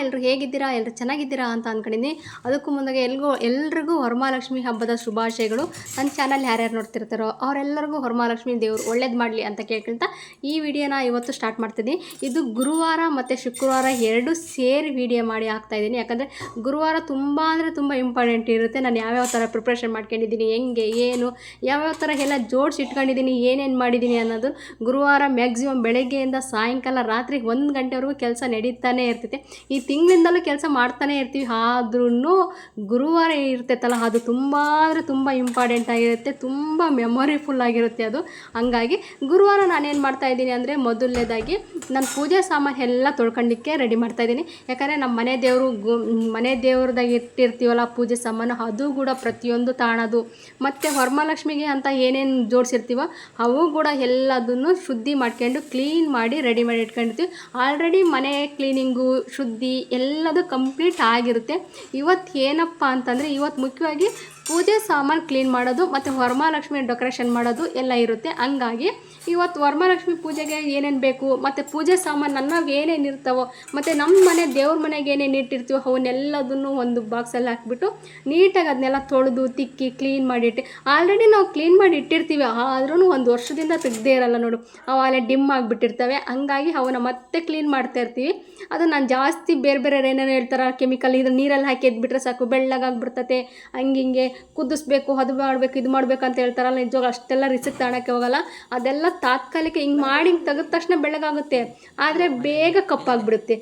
ಎಲ್ಲರೂ ಹೇಗಿದ್ದೀರಾ? ಎಲ್ಲರೂ ಚೆನ್ನಾಗಿದ್ದೀರಾ ಅಂತ ಅಂದ್ಕೊಂಡಿದ್ದೀನಿ. ಅದಕ್ಕೂ ಮುಂದಾಗೆ ಎಲ್ರಿಗೂ ವರಮಹಾಲಕ್ಷ್ಮಿ ಹಬ್ಬದ ಶುಭಾಶಯಗಳು. ನನ್ನ ಚಾನಲ್ ಯಾರ್ಯಾರು ನೋಡ್ತಿರ್ತಾರೋ ಅವರೆಲ್ಲರಿಗೂ ವರಮಹಾಲಕ್ಷ್ಮಿ ದೇವರು ಒಳ್ಳೇದು ಮಾಡಲಿ ಅಂತ ಕೇಳ್ಕೊಳ್ತಾ ಈ ವಿಡಿಯೋನ ಇವತ್ತು ಸ್ಟಾರ್ಟ್ ಮಾಡ್ತಿದ್ದೀನಿ. ಇದು ಗುರುವಾರ ಮತ್ತು ಶುಕ್ರವಾರ ಎರಡು ಸೇರಿ ವಿಡಿಯೋ ಮಾಡಿ ಹಾಕ್ತಾಯಿದ್ದೀನಿ. ಯಾಕಂದರೆ ಗುರುವಾರ ತುಂಬ ಅಂದರೆ ತುಂಬ ಇಂಪಾರ್ಟೆಂಟ್ ಇರುತ್ತೆ. ನಾನು ಯಾವ್ಯಾವ ಥರ ಪ್ರಿಪ್ರೇಷನ್ ಮಾಡ್ಕೊಂಡಿದ್ದೀನಿ, ಹೆಂಗೆ ಏನು ಯಾವ್ಯಾವ ಥರ ಎಲ್ಲ ಜೋಡಿಸಿ ಇಟ್ಕೊಂಡಿದ್ದೀನಿ, ಏನೇನು ಮಾಡಿದ್ದೀನಿ ಅನ್ನೋದು ಗುರುವಾರ ಮ್ಯಾಕ್ಸಿಮಮ್ ಬೆಳಗ್ಗೆಯಿಂದ ಸಾಯಂಕಾಲ ರಾತ್ರಿ 1 ಗಂಟೆವರೆಗೂ ಕೆಲಸ ನಡೀತಾನೆ ಇರ್ತೈತೆ. ಈ ತಿಂಗಳಿಂದಲೂ ಕೆಲಸ ಮಾಡ್ತಾನೆ ಇರ್ತೀವಿ. ಆದ್ರೂ ಗುರುವಾರ ಇರ್ತೈತಲ್ಲ, ಅದು ತುಂಬ ಅಂದರೆ ತುಂಬ ಇಂಪಾರ್ಟೆಂಟ್ ಆಗಿರುತ್ತೆ, ತುಂಬ ಮೆಮೊರಿಫುಲ್ ಆಗಿರುತ್ತೆ ಅದು. ಹಂಗಾಗಿ ಗುರುವಾರ ನಾನೇನು ಮಾಡ್ತಾಯಿದ್ದೀನಿ ಅಂದರೆ, ಮೊದಲನೇದಾಗಿ ನಾನು ಪೂಜೆ ಸಾಮಾನು ಎಲ್ಲ ತೊಳ್ಕೊಳ್ಳಿಕ್ಕೆ ರೆಡಿ ಮಾಡ್ತಾಯಿದ್ದೀನಿ. ಯಾಕಂದರೆ ನಮ್ಮ ಮನೆ ದೇವ್ರದಾಗ ಇಟ್ಟಿರ್ತೀವಲ್ಲ ಪೂಜೆ ಸಾಮಾನು, ಅದು ಕೂಡ ಪ್ರತಿಯೊಂದು ತಾಣದು ಮತ್ತು ವರಮಹಾಲಕ್ಷ್ಮಿಗೆ ಅಂತ ಏನೇನು ಜೋಡಿಸಿರ್ತೀವೋ ಅವು ಕೂಡ ಎಲ್ಲದನ್ನು ಶುದ್ಧಿ ಮಾಡ್ಕೊಂಡು ಕ್ಲೀನ್ ಮಾಡಿ ರೆಡಿ ಮಾಡಿ ಇಟ್ಕೊಂಡಿರ್ತೀವಿ. ಆಲ್ರೆಡಿ ಮನೆ ಕ್ಲೀನಿಂಗು ಶುದ್ಧಿ ಎಲ್ಲದು ಕಂಪ್ಲೀಟ್ ಆಗಿರುತ್ತೆ. ಇವತ್ತು ಏನಪ್ಪ ಅಂತಂದರೆ, ಇವತ್ತು ಮುಖ್ಯವಾಗಿ ಪೂಜೆ ಸಾಮಾನು ಕ್ಲೀನ್ ಮಾಡೋದು ಮತ್ತು ವರಮಹಾಲಕ್ಷ್ಮಿ ಡೆಕೋರೇಷನ್ ಮಾಡೋದು ಎಲ್ಲ ಇರುತ್ತೆ. ಹಂಗಾಗಿ ಇವತ್ತು ವರಮಹಾಲಕ್ಷ್ಮಿ ಪೂಜೆಗೆ ಏನೇನು ಬೇಕು ಮತ್ತು ಪೂಜೆ ಸಾಮಾನು ನನ್ನಾಗ ಏನೇನು ಇರ್ತಾವೋ ಮತ್ತು ನಮ್ಮ ಮನೆ ದೇವ್ರ ಮನೆಗೆ ಏನೇನು ಇಟ್ಟಿರ್ತೀವೋ ಅವನ್ನೆಲ್ಲದನ್ನು ಒಂದು ಬಾಕ್ಸಲ್ಲಿ ಹಾಕ್ಬಿಟ್ಟು ನೀಟಾಗಿ ಅದನ್ನೆಲ್ಲ ತೊಳೆದು ತಿಕ್ಕಿ ಕ್ಲೀನ್ ಮಾಡಿಟ್ಟು, ಆಲ್ರೆಡಿ ನಾವು ಕ್ಲೀನ್ ಮಾಡಿ ಇಟ್ಟಿರ್ತೀವಿ, ಆದ್ರೂ ಒಂದು ವರ್ಷದಿಂದ ತೆಗ್ದೇ ಇರಲ್ಲ ನೋಡು, ಅವು ಅಲ್ಲೇ ಡಿಮ್ ಆಗಿಬಿಟ್ಟಿರ್ತವೆ. ಹಂಗಾಗಿ ಅವನ್ನ ಮತ್ತೆ ಕ್ಲೀನ್ ಮಾಡ್ತಾ ಇರ್ತೀವಿ. ಅದು ನಾನು ಜಾಸ್ತಿ ಬೇರೆ ಏನೇನು ಹೇಳ್ತಾರೆ, ಕೆಮಿಕಲ್ ಇದು ನೀರಲ್ಲಿ ಹಾಕಿ ಎದ್ಬಿಟ್ರೆ ಸಾಕು ಬೆಳ್ಳಗಾಗ್ಬಿಡ್ತತೆ, ಹಂಗಿಂಗೆ ಕುದಿಸ್ಬೇಕು, ಅದು ಮಾಡಬೇಕು, ಇದು ಮಾಡಬೇಕು ಅಂತ ಹೇಳ್ತಾರಲ್ಲ, ನಿಜವಾಗ ಅಷ್ಟೆಲ್ಲ ರಿಸ್ಕ್ ತಗೊಳಕ್ಕೆ ಹೋಗಲ್ಲ. ಅದೆಲ್ಲ ತಾತ್ಕಾಲಿಕ, ಹಿಂಗೆ ಮಾಡಿ ಹಿಂಗೆ ತೆಗೆದ ತಕ್ಷಣ ಬೆಳ್ಳಗಾಗುತ್ತೆ, ಆದರೆ ಬೇಗ ಕಪ್ಪಾಗಿಬಿಡುತ್ತೆ.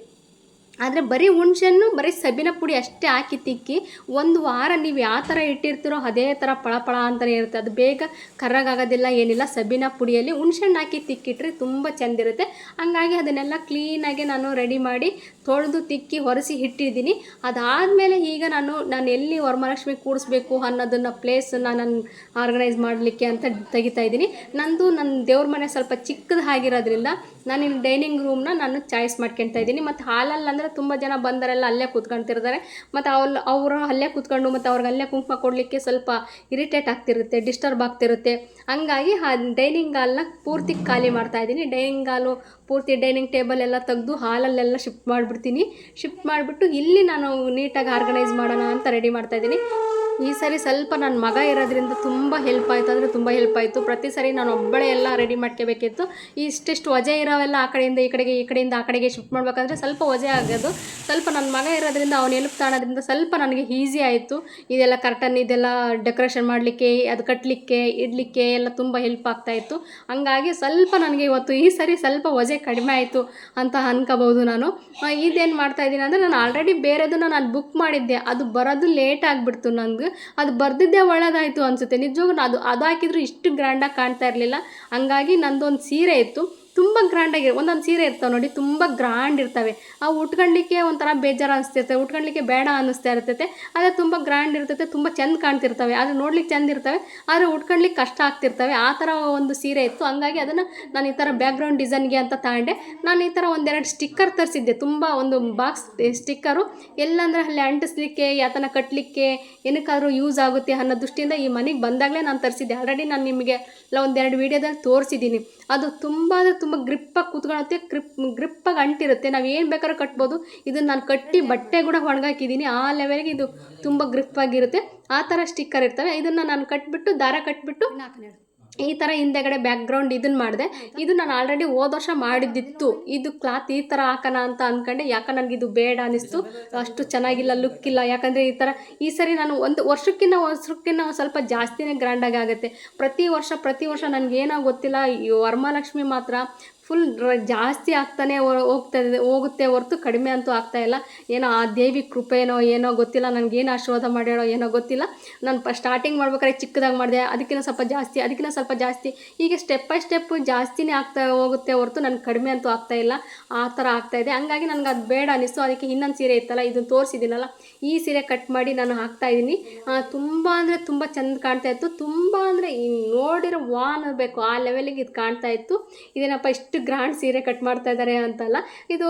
ಆದರೆ ಬರೀ ಹುಣ್ಸೆಹಣ್ಣು ಬರೀ ಸಬಿನ ಪುಡಿ ಅಷ್ಟೇ ಹಾಕಿ ತಿಕ್ಕಿ 1 ವಾರ ನೀವು ಯಾವ ಥರ ಇಟ್ಟಿರ್ತೀರೋ ಅದೇ ಥರ ಪಳ ಅಂತಲೇ ಇರುತ್ತೆ. ಅದು ಬೇಗ ಕರ್ರಗಾಗೋದಿಲ್ಲ, ಏನಿಲ್ಲ. ಸಬಿನ ಪುಡಿಯಲ್ಲಿ ಹುಣ್ಸೆಹಣ್ಣು ಹಾಕಿ ತಿಕ್ಕಿಟ್ರೆ ತುಂಬ ಚೆಂದಿರುತ್ತೆ. ಹಂಗಾಗಿ ಅದನ್ನೆಲ್ಲ ಕ್ಲೀನಾಗಿ ನಾನು ರೆಡಿ ಮಾಡಿ ತೊಳೆದು ತಿಕ್ಕಿ ಒರೆಸಿ ಇಟ್ಟಿದ್ದೀನಿ. ಅದಾದಮೇಲೆ ಈಗ ನಾನು ಎಲ್ಲಿ ವರಮಹಾಲಕ್ಷ್ಮಿ ಕೂಡಿಸ್ಬೇಕು ಅನ್ನೋದನ್ನು ಪ್ಲೇಸನ್ನು ನಾನು ಆರ್ಗನೈಸ್ ಮಾಡಲಿಕ್ಕೆ ಅಂತ ತೆಗಿತಾ ಇದ್ದೀನಿ. ನನ್ನ ದೇವ್ರ ಮನೆ ಸ್ವಲ್ಪ ಚಿಕ್ಕದಾಗಿರೋದ್ರಿಂದ ನಾನು ಇಲ್ಲಿ ಡೈನಿಂಗ್ ರೂಮ್ನ ನಾನು ಚಾಯ್ಸ್ ಮಾಡ್ಕೊಳ್ತಾ ಇದ್ದೀನಿ. ಮತ್ತು ಹಾಲಲ್ಲಿ ಅಂದರೆ ತುಂಬ ಜನ ಬಂದರೆಲ್ಲ ಅಲ್ಲೇ ಕೂತ್ಕೊಳ್ತಿರ್ತಾರೆ, ಮತ್ತು ಅವರು ಅಲ್ಲೇ ಕೂತ್ಕೊಂಡು ಮತ್ತು ಅವ್ರಿಗೆ ಅಲ್ಲೇ ಕುಂಕುಮ ಕೊಡಲಿಕ್ಕೆ ಸ್ವಲ್ಪ ಇರಿಟೇಟ್ ಆಗ್ತಿರುತ್ತೆ, ಡಿಸ್ಟರ್ಬ್ ಆಗ್ತಿರುತ್ತೆ. ಹಂಗಾಗಿ ಆ ಡೈನಿಂಗ್ ಹಾಲ್ನ ಪೂರ್ತಿ ಖಾಲಿ ಮಾಡ್ತಾಯಿದ್ದೀನಿ. ಡೈನಿಂಗ್ ಹಾಲು ಪೂರ್ತಿ ಡೈನಿಂಗ್ ಟೇಬಲ್ ಎಲ್ಲ ತೆಗೆದು ಹಾಲಲ್ಲೆಲ್ಲ ಶಿಫ್ಟ್ ಮಾಡಿಬಿಟ್ಟು ಇಲ್ಲಿ ನಾನು ನೀಟಾಗಿ ಆರ್ಗನೈಸ್ ಮಾಡೋಣ ಅಂತ ರೆಡಿ ಮಾಡ್ತಾಯಿದ್ದೀನಿ. ಈ ಸರಿ ಸ್ವಲ್ಪ ನನ್ನ ಮಗ ಇರೋದ್ರಿಂದ ತುಂಬ ಹೆಲ್ಪ್ ಆಯಿತು, ಅಂದರೆ ತುಂಬ ಹೆಲ್ಪ್ ಆಯಿತು. ಪ್ರತಿ ಸರಿ ನಾನು ಒಬ್ಬಳೇ ಎಲ್ಲ ರೆಡಿ ಮಾಡ್ಕೋಬೇಕಿತ್ತು. ಇಷ್ಟಿಷ್ಟು ವಜೆ ಇರೋವೆಲ್ಲ ಆ ಕಡೆಯಿಂದ ಈ ಕಡೆಯಿಂದ ಆ ಕಡೆಗೆ ಶಿಫ್ಟ್ ಮಾಡಬೇಕಾದ್ರೆ ಸ್ವಲ್ಪ ವಜೆ ಆಗೋದು. ಸ್ವಲ್ಪ ನನ್ನ ಮಗ ಇರೋದ್ರಿಂದ ಅವನು ಹೆಲ್ಪ್ ತಾಣೋದ್ರಿಂದ ಸ್ವಲ್ಪ ನನಗೆ ಈಸಿ ಆಯಿತು. ಇದೆಲ್ಲ ಕರ್ಟನ್ ಇದೆಲ್ಲ ಡೆಕೋರೇಷನ್ ಮಾಡಲಿಕ್ಕೆ, ಅದು ಕಟ್ಟಲಿಕ್ಕೆ ಇಡಲಿಕ್ಕೆ ಎಲ್ಲ ತುಂಬ ಹೆಲ್ಪ್ ಆಗ್ತಾಯಿತ್ತು. ಹಂಗಾಗಿ ಸ್ವಲ್ಪ ನನಗೆ ಇವತ್ತು ಈ ಸರಿ ಸ್ವಲ್ಪ ವಜೆ ಕಡಿಮೆ ಆಯಿತು ಅಂತ ಅನ್ಕೋಬೋದು. ನಾನು ಇದೇನು ಮಾಡ್ತಾಯಿದ್ದೀನಿ ಅಂದರೆ, ನಾನು ಆಲ್ರೆಡಿ ಬೇರೆದನ್ನು ನಾನು ಬುಕ್ ಮಾಡಿದ್ದೆ, ಅದು ಬರೋದು ಲೇಟ್ ಆಗಿಬಿಡ್ತು. ನನಗೆ ಅದು ಬರ್ದಿದ್ದೇ ಒಳ್ಳೆದಾಯಿತು ಅನಿಸುತ್ತೆ. ನಿಜವಾಗೂ ಅದು ಹಾಕಿದ್ರು ಇಷ್ಟು ಗ್ರ್ಯಾಂಡಾಗಿ ಕಾಣ್ತಾ ಇರಲಿಲ್ಲ. ಹಂಗಾಗಿ ನಂದೊಂದು ಸೀರೆ ಇತ್ತು, ತುಂಬ ಗ್ರ್ಯಾಂಡಾಗಿ ಒಂದೊಂದು ಸೀರೆ ಇರ್ತಾವೆ ನೋಡಿ, ತುಂಬ ಗ್ರ್ಯಾಂಡ್ ಇರ್ತವೆ. ಅವು ಉಟ್ಕೊಳ್ಳಿಕ್ಕೆ ಒಂಥರ ಬೇಜಾರು ಅನಿಸ್ತಿರ್ತವೆ, ಉಟ್ಕೊಳ್ಳಿಕ್ಕೆ ಬೇಡ ಅನ್ನಿಸ್ತಾ ಇರ್ತೈತೆ. ಆದರೆ ತುಂಬ ಗ್ರ್ಯಾಂಡ್ ಇರ್ತೈತೆ, ತುಂಬ ಚೆಂದ ಕಾಣ್ತಿರ್ತವೆ, ಆದರೆ ನೋಡ್ಲಿಕ್ಕೆ ಚೆಂದ ಇರ್ತವೆ, ಆದರೆ ಉಟ್ಕೊಳ್ಳಿಕ್ಕೆ ಕಷ್ಟ ಆಗ್ತಿರ್ತವೆ. ಆ ಥರ ಒಂದು ಸೀರೆ ಇತ್ತು. ಹಂಗಾಗಿ ಅದನ್ನು ನಾನು ಈ ಥರ ಬ್ಯಾಕ್ಗ್ರೌಂಡ್ ಡಿಸೈನ್ಗೆ ಅಂತ ತಗೊಂಡೆ. ನಾನು ಈ ಥರ 1-2 ಸ್ಟಿಕ್ಕರ್ ತರಿಸಿದ್ದೆ, ತುಂಬ ಒಂದು ಬಾಕ್ಸ್ ಸ್ಟಿಕ್ಕರು, ಎಲ್ಲಂದರೆ ಅಲ್ಲಿ ಅಂಟಿಸ್ಲಿಕ್ಕೆ, ಯಾತನ ಕಟ್ಟಲಿಕ್ಕೆ, ಏನಕ್ಕಾದರೂ ಯೂಸ್ ಆಗುತ್ತೆ ಅನ್ನೋ ದೃಷ್ಟಿಯಿಂದ ಈ ಮನೆಗೆ ಬಂದಾಗಲೇ ನಾನು ತರಿಸಿದ್ದೆ. ಆಲ್ರೆಡಿ ನಾನು ನಿಮಗೆ 1-2 ವೀಡಿಯೋದಲ್ಲಿ ತೋರಿಸಿದ್ದೀನಿ. ಅದು ತುಂಬ ಅಂದರೆ ತುಂಬ ಗ್ರಿಪ್ಪಾಗಿ ಕೂತ್ಕೊಳ್ಳುತ್ತೆ, ಗ್ರಿಪ್ಪಾಗಿ ಅಂಟಿರುತ್ತೆ, ನಾವು ಏನು ಬೇಕಾದ್ರೂ ಕಟ್ಬೋದು. ಇದನ್ನು ನಾನು ಕಟ್ಟಿ ಬಟ್ಟೆ ಕೂಡ ಒಣಗಾಕಿದ್ದೀನಿ, ಆ ಲೆವೆಲ್ಗೆ ಇದು ತುಂಬ ಗ್ರಿಪ್ಪಾಗಿರುತ್ತೆ. ಆ ಥರ ಸ್ಟಿಕ್ಕರ್ ಇರ್ತವೆ. ಇದನ್ನು ನಾನು ಕಟ್ಬಿಟ್ಟು ದಾರ ಕಟ್ಬಿಟ್ಟು ಈ ಥರ ಹಿಂದೆಗಡೆ ಬ್ಯಾಕ್ಗ್ರೌಂಡ್ ಇದನ್ನು ಮಾಡಿದೆ. ಇದು ನಾನು ಆಲ್ರೆಡಿ ಹೋದ ವರ್ಷ ಮಾಡಿದ್ದಿತ್ತು. ಇದು ಕ್ಲಾತ್ ಈ ಥರ ಹಾಕೋಣ ಅಂತ ಅಂದ್ಕೊಂಡೆ, ಯಾಕೆ ನನಗಿದು ಬೇಡ ಅನ್ನಿಸ್ತು, ಅಷ್ಟು ಚೆನ್ನಾಗಿಲ್ಲ, ಲುಕ್ ಇಲ್ಲ. ಯಾಕಂದರೆ ಈ ಸರಿ ನಾನು ಒಂದು ವರ್ಷಕ್ಕಿಂತ ಸ್ವಲ್ಪ ಜಾಸ್ತಿನೇ ಗ್ರ್ಯಾಂಡಾಗಿ ಆಗುತ್ತೆ. ಪ್ರತಿ ವರ್ಷ ನನಗೇನೋ ಗೊತ್ತಿಲ್ಲ, ಈ ವರಮಹಾಲಕ್ಷ್ಮಿ ಮಾತ್ರ ಫುಲ್ ಜಾಸ್ತಿ ಆಗ್ತಾನೆ ಹೋಗುತ್ತೆ ಹೊರತು ಕಡಿಮೆ ಅಂತೂ ಆಗ್ತಾಯಿಲ್ಲ. ಏನೋ ಆ ದೇವಿ ಕೃಪೆನೋ ಏನೋ ಗೊತ್ತಿಲ್ಲ, ನನಗೇನು ಆಶೀರ್ವಾದ ಮಾಡ್ಯಾಳೋ ಏನೋ ಗೊತ್ತಿಲ್ಲ. ನಾನು ಸ್ಟಾರ್ಟಿಂಗ್ ಮಾಡ್ಬೇಕಾದ್ರೆ ಚಿಕ್ಕದಾಗಿ ಮಾಡಿದೆ, ಅದಕ್ಕಿಂತ ಸ್ವಲ್ಪ ಜಾಸ್ತಿ ಹೀಗೆ ಸ್ಟೆಪ್ ಬೈ ಸ್ಟೆಪ್ಪು ಜಾಸ್ತಿನೇ ಆಗ್ತಾ ಹೋಗುತ್ತೆ ಹೊರತು ನನಗೆ ಕಡಿಮೆ ಅಂತೂ ಆಗ್ತಾಯಿಲ್ಲ. ಆ ಥರ ಆಗ್ತಾಯಿದೆ. ಹಂಗಾಗಿ ನನಗೆ ಅದು ಬೇಡ ಅನ್ನಿಸ್ತು. ಅದಕ್ಕೆ ಇನ್ನೊಂದು ಸೀರೆ ಇತ್ತಲ್ಲ, ಇದನ್ನು ತೋರಿಸಿದ್ದೀನಲ್ಲ, ಈ ಸೀರೆ ಕಟ್ ಮಾಡಿ ನಾನು ಹಾಕ್ತಾಯಿದ್ದೀನಿ. ತುಂಬ ಅಂದರೆ ತುಂಬ ಚೆಂದ ಕಾಣ್ತಾಯಿತ್ತು. ತುಂಬ ಅಂದರೆ ನೋಡಿರೋ ವಾನ್ ಬೇಕು ಆ ಲೆವೆಲಿಗೆ ಇದು ಕಾಣ್ತಾಯಿತ್ತು. ಇದೇನಪ್ಪ ಇಷ್ಟು ಗ್ರ್ಯಾಂಡ್ ಸೀರೆ ಕಟ್ ಮಾಡ್ತಾ ಇದ್ದಾರೆ ಅಂತಲ್ಲ. ಇದು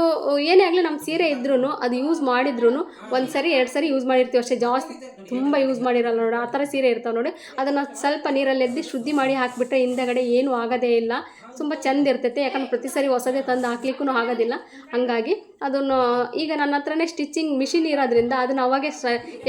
ಏನೇ ಆಗಲಿ, ನಮ್ಮ ಸೀರೆ ಇದ್ರೂ ಅದು ಯೂಸ್ ಮಾಡಿದ್ರೂ 1 ಸರಿ 2 ಸರಿ ಯೂಸ್ ಮಾಡಿರ್ತೀವಿ ಅಷ್ಟೇ, ಜಾಸ್ತಿ ತುಂಬ ಯೂಸ್ ಮಾಡಿರಲ್ಲ ನೋಡಿ. ಆ ಥರ ಸೀರೆ ಇರ್ತಾವೆ ನೋಡಿ, ಅದನ್ನು ಸ್ವಲ್ಪ ನೀರಲ್ಲಿ ಎದ್ದು ಶುದ್ಧಿ ಮಾಡಿ ಹಾಕಿಬಿಟ್ರೆ ಹಿಂದೆಗಡೆ ಏನೂ ಆಗೋದೇ ಇಲ್ಲ. ತುಂಬ ಚೆಂದ ಇರ್ತೈತೆ. ಯಾಕಂದ್ರೆ ಪ್ರತಿ ಸರಿ ಹೊಸದೇ ತಂದು ಹಾಕ್ಲಿಕ್ಕೂ ಆಗೋದಿಲ್ಲ. ಹಾಗಾಗಿ ಅದನ್ನು ಈಗ ನನ್ನ ಹತ್ರನೇ ಸ್ಟಿಚಿಂಗ್ ಮಿಷಿನ್ ಇರೋದ್ರಿಂದ ಅದನ್ನು ಅವಾಗೆ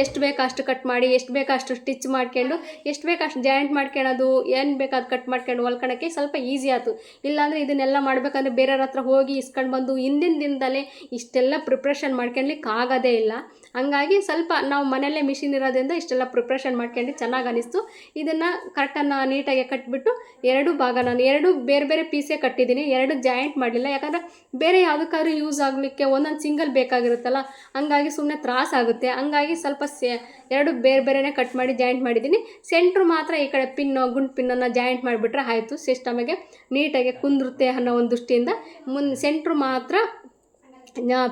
ಎಷ್ಟು ಬೇಕು ಅಷ್ಟು ಕಟ್ ಮಾಡಿ, ಎಷ್ಟು ಬೇಕು ಅಷ್ಟು ಸ್ಟಿಚ್ ಮಾಡ್ಕೊಂಡು, ಎಷ್ಟು ಬೇಕು ಅಷ್ಟು ಜಾಯಿಂಟ್ ಮಾಡ್ಕೊಳ್ಳೋದು, ಏನು ಬೇಕು ಅದು ಕಟ್ ಮಾಡ್ಕೊಂಡು ಹೊಲ್ಕೊಳಕ್ಕೆ ಸ್ವಲ್ಪ ಈಸಿ ಆಯ್ತು. ಇಲ್ಲಾಂದರೆ ಇದನ್ನೆಲ್ಲ ಮಾಡ್ಬೇಕಂದ್ರೆ ಬೇರೆಯವ್ರ ಹತ್ರ ಹೋಗಿ ಇಸ್ಕೊಂಡು ಬಂದು ಹಿಂದಿನ ದಿನದಲ್ಲೇ ಇಷ್ಟೆಲ್ಲ ಪ್ರಿಪ್ರೇಷನ್ ಮಾಡ್ಕೊಳ್ಲಿಕ್ಕೆ ಆಗೋದೇ ಇಲ್ಲ. ಹಂಗಾಗಿ ಸ್ವಲ್ಪ ನಾವು ಮನೆಯಲ್ಲೇ ಮಿಷಿನ್ ಇರೋದ್ರಿಂದ ಇಷ್ಟೆಲ್ಲ ಪ್ರಿಪ್ರೇಷನ್ ಮಾಡ್ಕೊಂಡು ಚೆನ್ನಾಗಿ ಅನಿಸ್ತು. ಇದನ್ನು ಕರೆಕ್ಟನ್ನು ನೀಟಾಗಿ ಕಟ್ಬಿಟ್ಟು ಎರಡು ಭಾಗ ನಾನು ಎರಡು ಬೇರೆ ಬೇರೆ ಪೀಸೇ ಕಟ್ಟಿದ್ದೀನಿ, ಎರಡು ಜಾಯಿಂಟ್ ಮಾಡಲಿಲ್ಲ. ಯಾಕಂದರೆ ಬೇರೆ ಯಾವುದಕ್ಕಾದ್ರೂ ಯೂಸ್ ಆಗಲಿಕ್ಕೆ ಒಂದೊಂದು ಸಿಂಗಲ್ ಬೇಕಾಗಿರುತ್ತಲ್ಲ, ಹಂಗಾಗಿ ಸುಮ್ಮನೆ ತ್ರಾಸಾಗುತ್ತೆ. ಹಂಗಾಗಿ ಸ್ವಲ್ಪ ಎರಡು ಬೇರೆ ಬೇರೆನೇ ಕಟ್ ಮಾಡಿ ಜಾಯಿಂಟ್ ಮಾಡಿದ್ದೀನಿ. ಸೆಂಟ್ರು ಮಾತ್ರ ಈ ಕಡೆ ಗುಂಡು ಪಿನ್ನನ್ನು ಜಾಯಿಂಟ್ ಮಾಡಿಬಿಟ್ರೆ ಆಯಿತು, ಸಿಸ್ಟಮಿಗೆ ನೀಟಾಗಿ ಕುಂದಿರುತ್ತೆ ಅನ್ನೋ ಒಂದು ದೃಷ್ಟಿಯಿಂದ ಸೆಂಟ್ರು ಮಾತ್ರ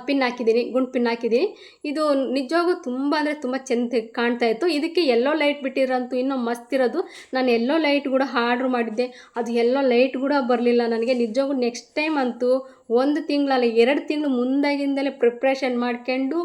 ಪಿನ್ ಹಾಕಿದ್ದೀನಿ, ಗುಂಡು ಪಿನ್ ಹಾಕಿದ್ದೀನಿ. ಇದು ನಿಜವಾಗೂ ತುಂಬ ಅಂದರೆ ತುಂಬ ಚೆಂದ ಕಾಣ್ತಾಯಿತ್ತು. ಇದಕ್ಕೆ ಎಲ್ಲೋ ಲೈಟ್ ಬಿಟ್ಟಿರೋಂತೂ ಇನ್ನೂ ಮಸ್ತ್ ಇರೋದು. ನಾನು ಎಲ್ಲೋ ಲೈಟ್ ಕೂಡ ಆರ್ಡ್ರ್ ಮಾಡಿದ್ದೆ, ಅದು ಎಲ್ಲೋ ಲೈಟ್ ಕೂಡ ಬರಲಿಲ್ಲ ನನಗೆ. ನಿಜವಾಗೂ ನೆಕ್ಸ್ಟ್ ಟೈಮ್ ಅಂತೂ 1 ತಿಂಗಳಲ್ಲ 2 ತಿಂಗಳು ಮುಂದಾಗಿಂದಲೇ ಪ್ರಿಪ್ರೇಷನ್ ಮಾಡ್ಕೊಂಡು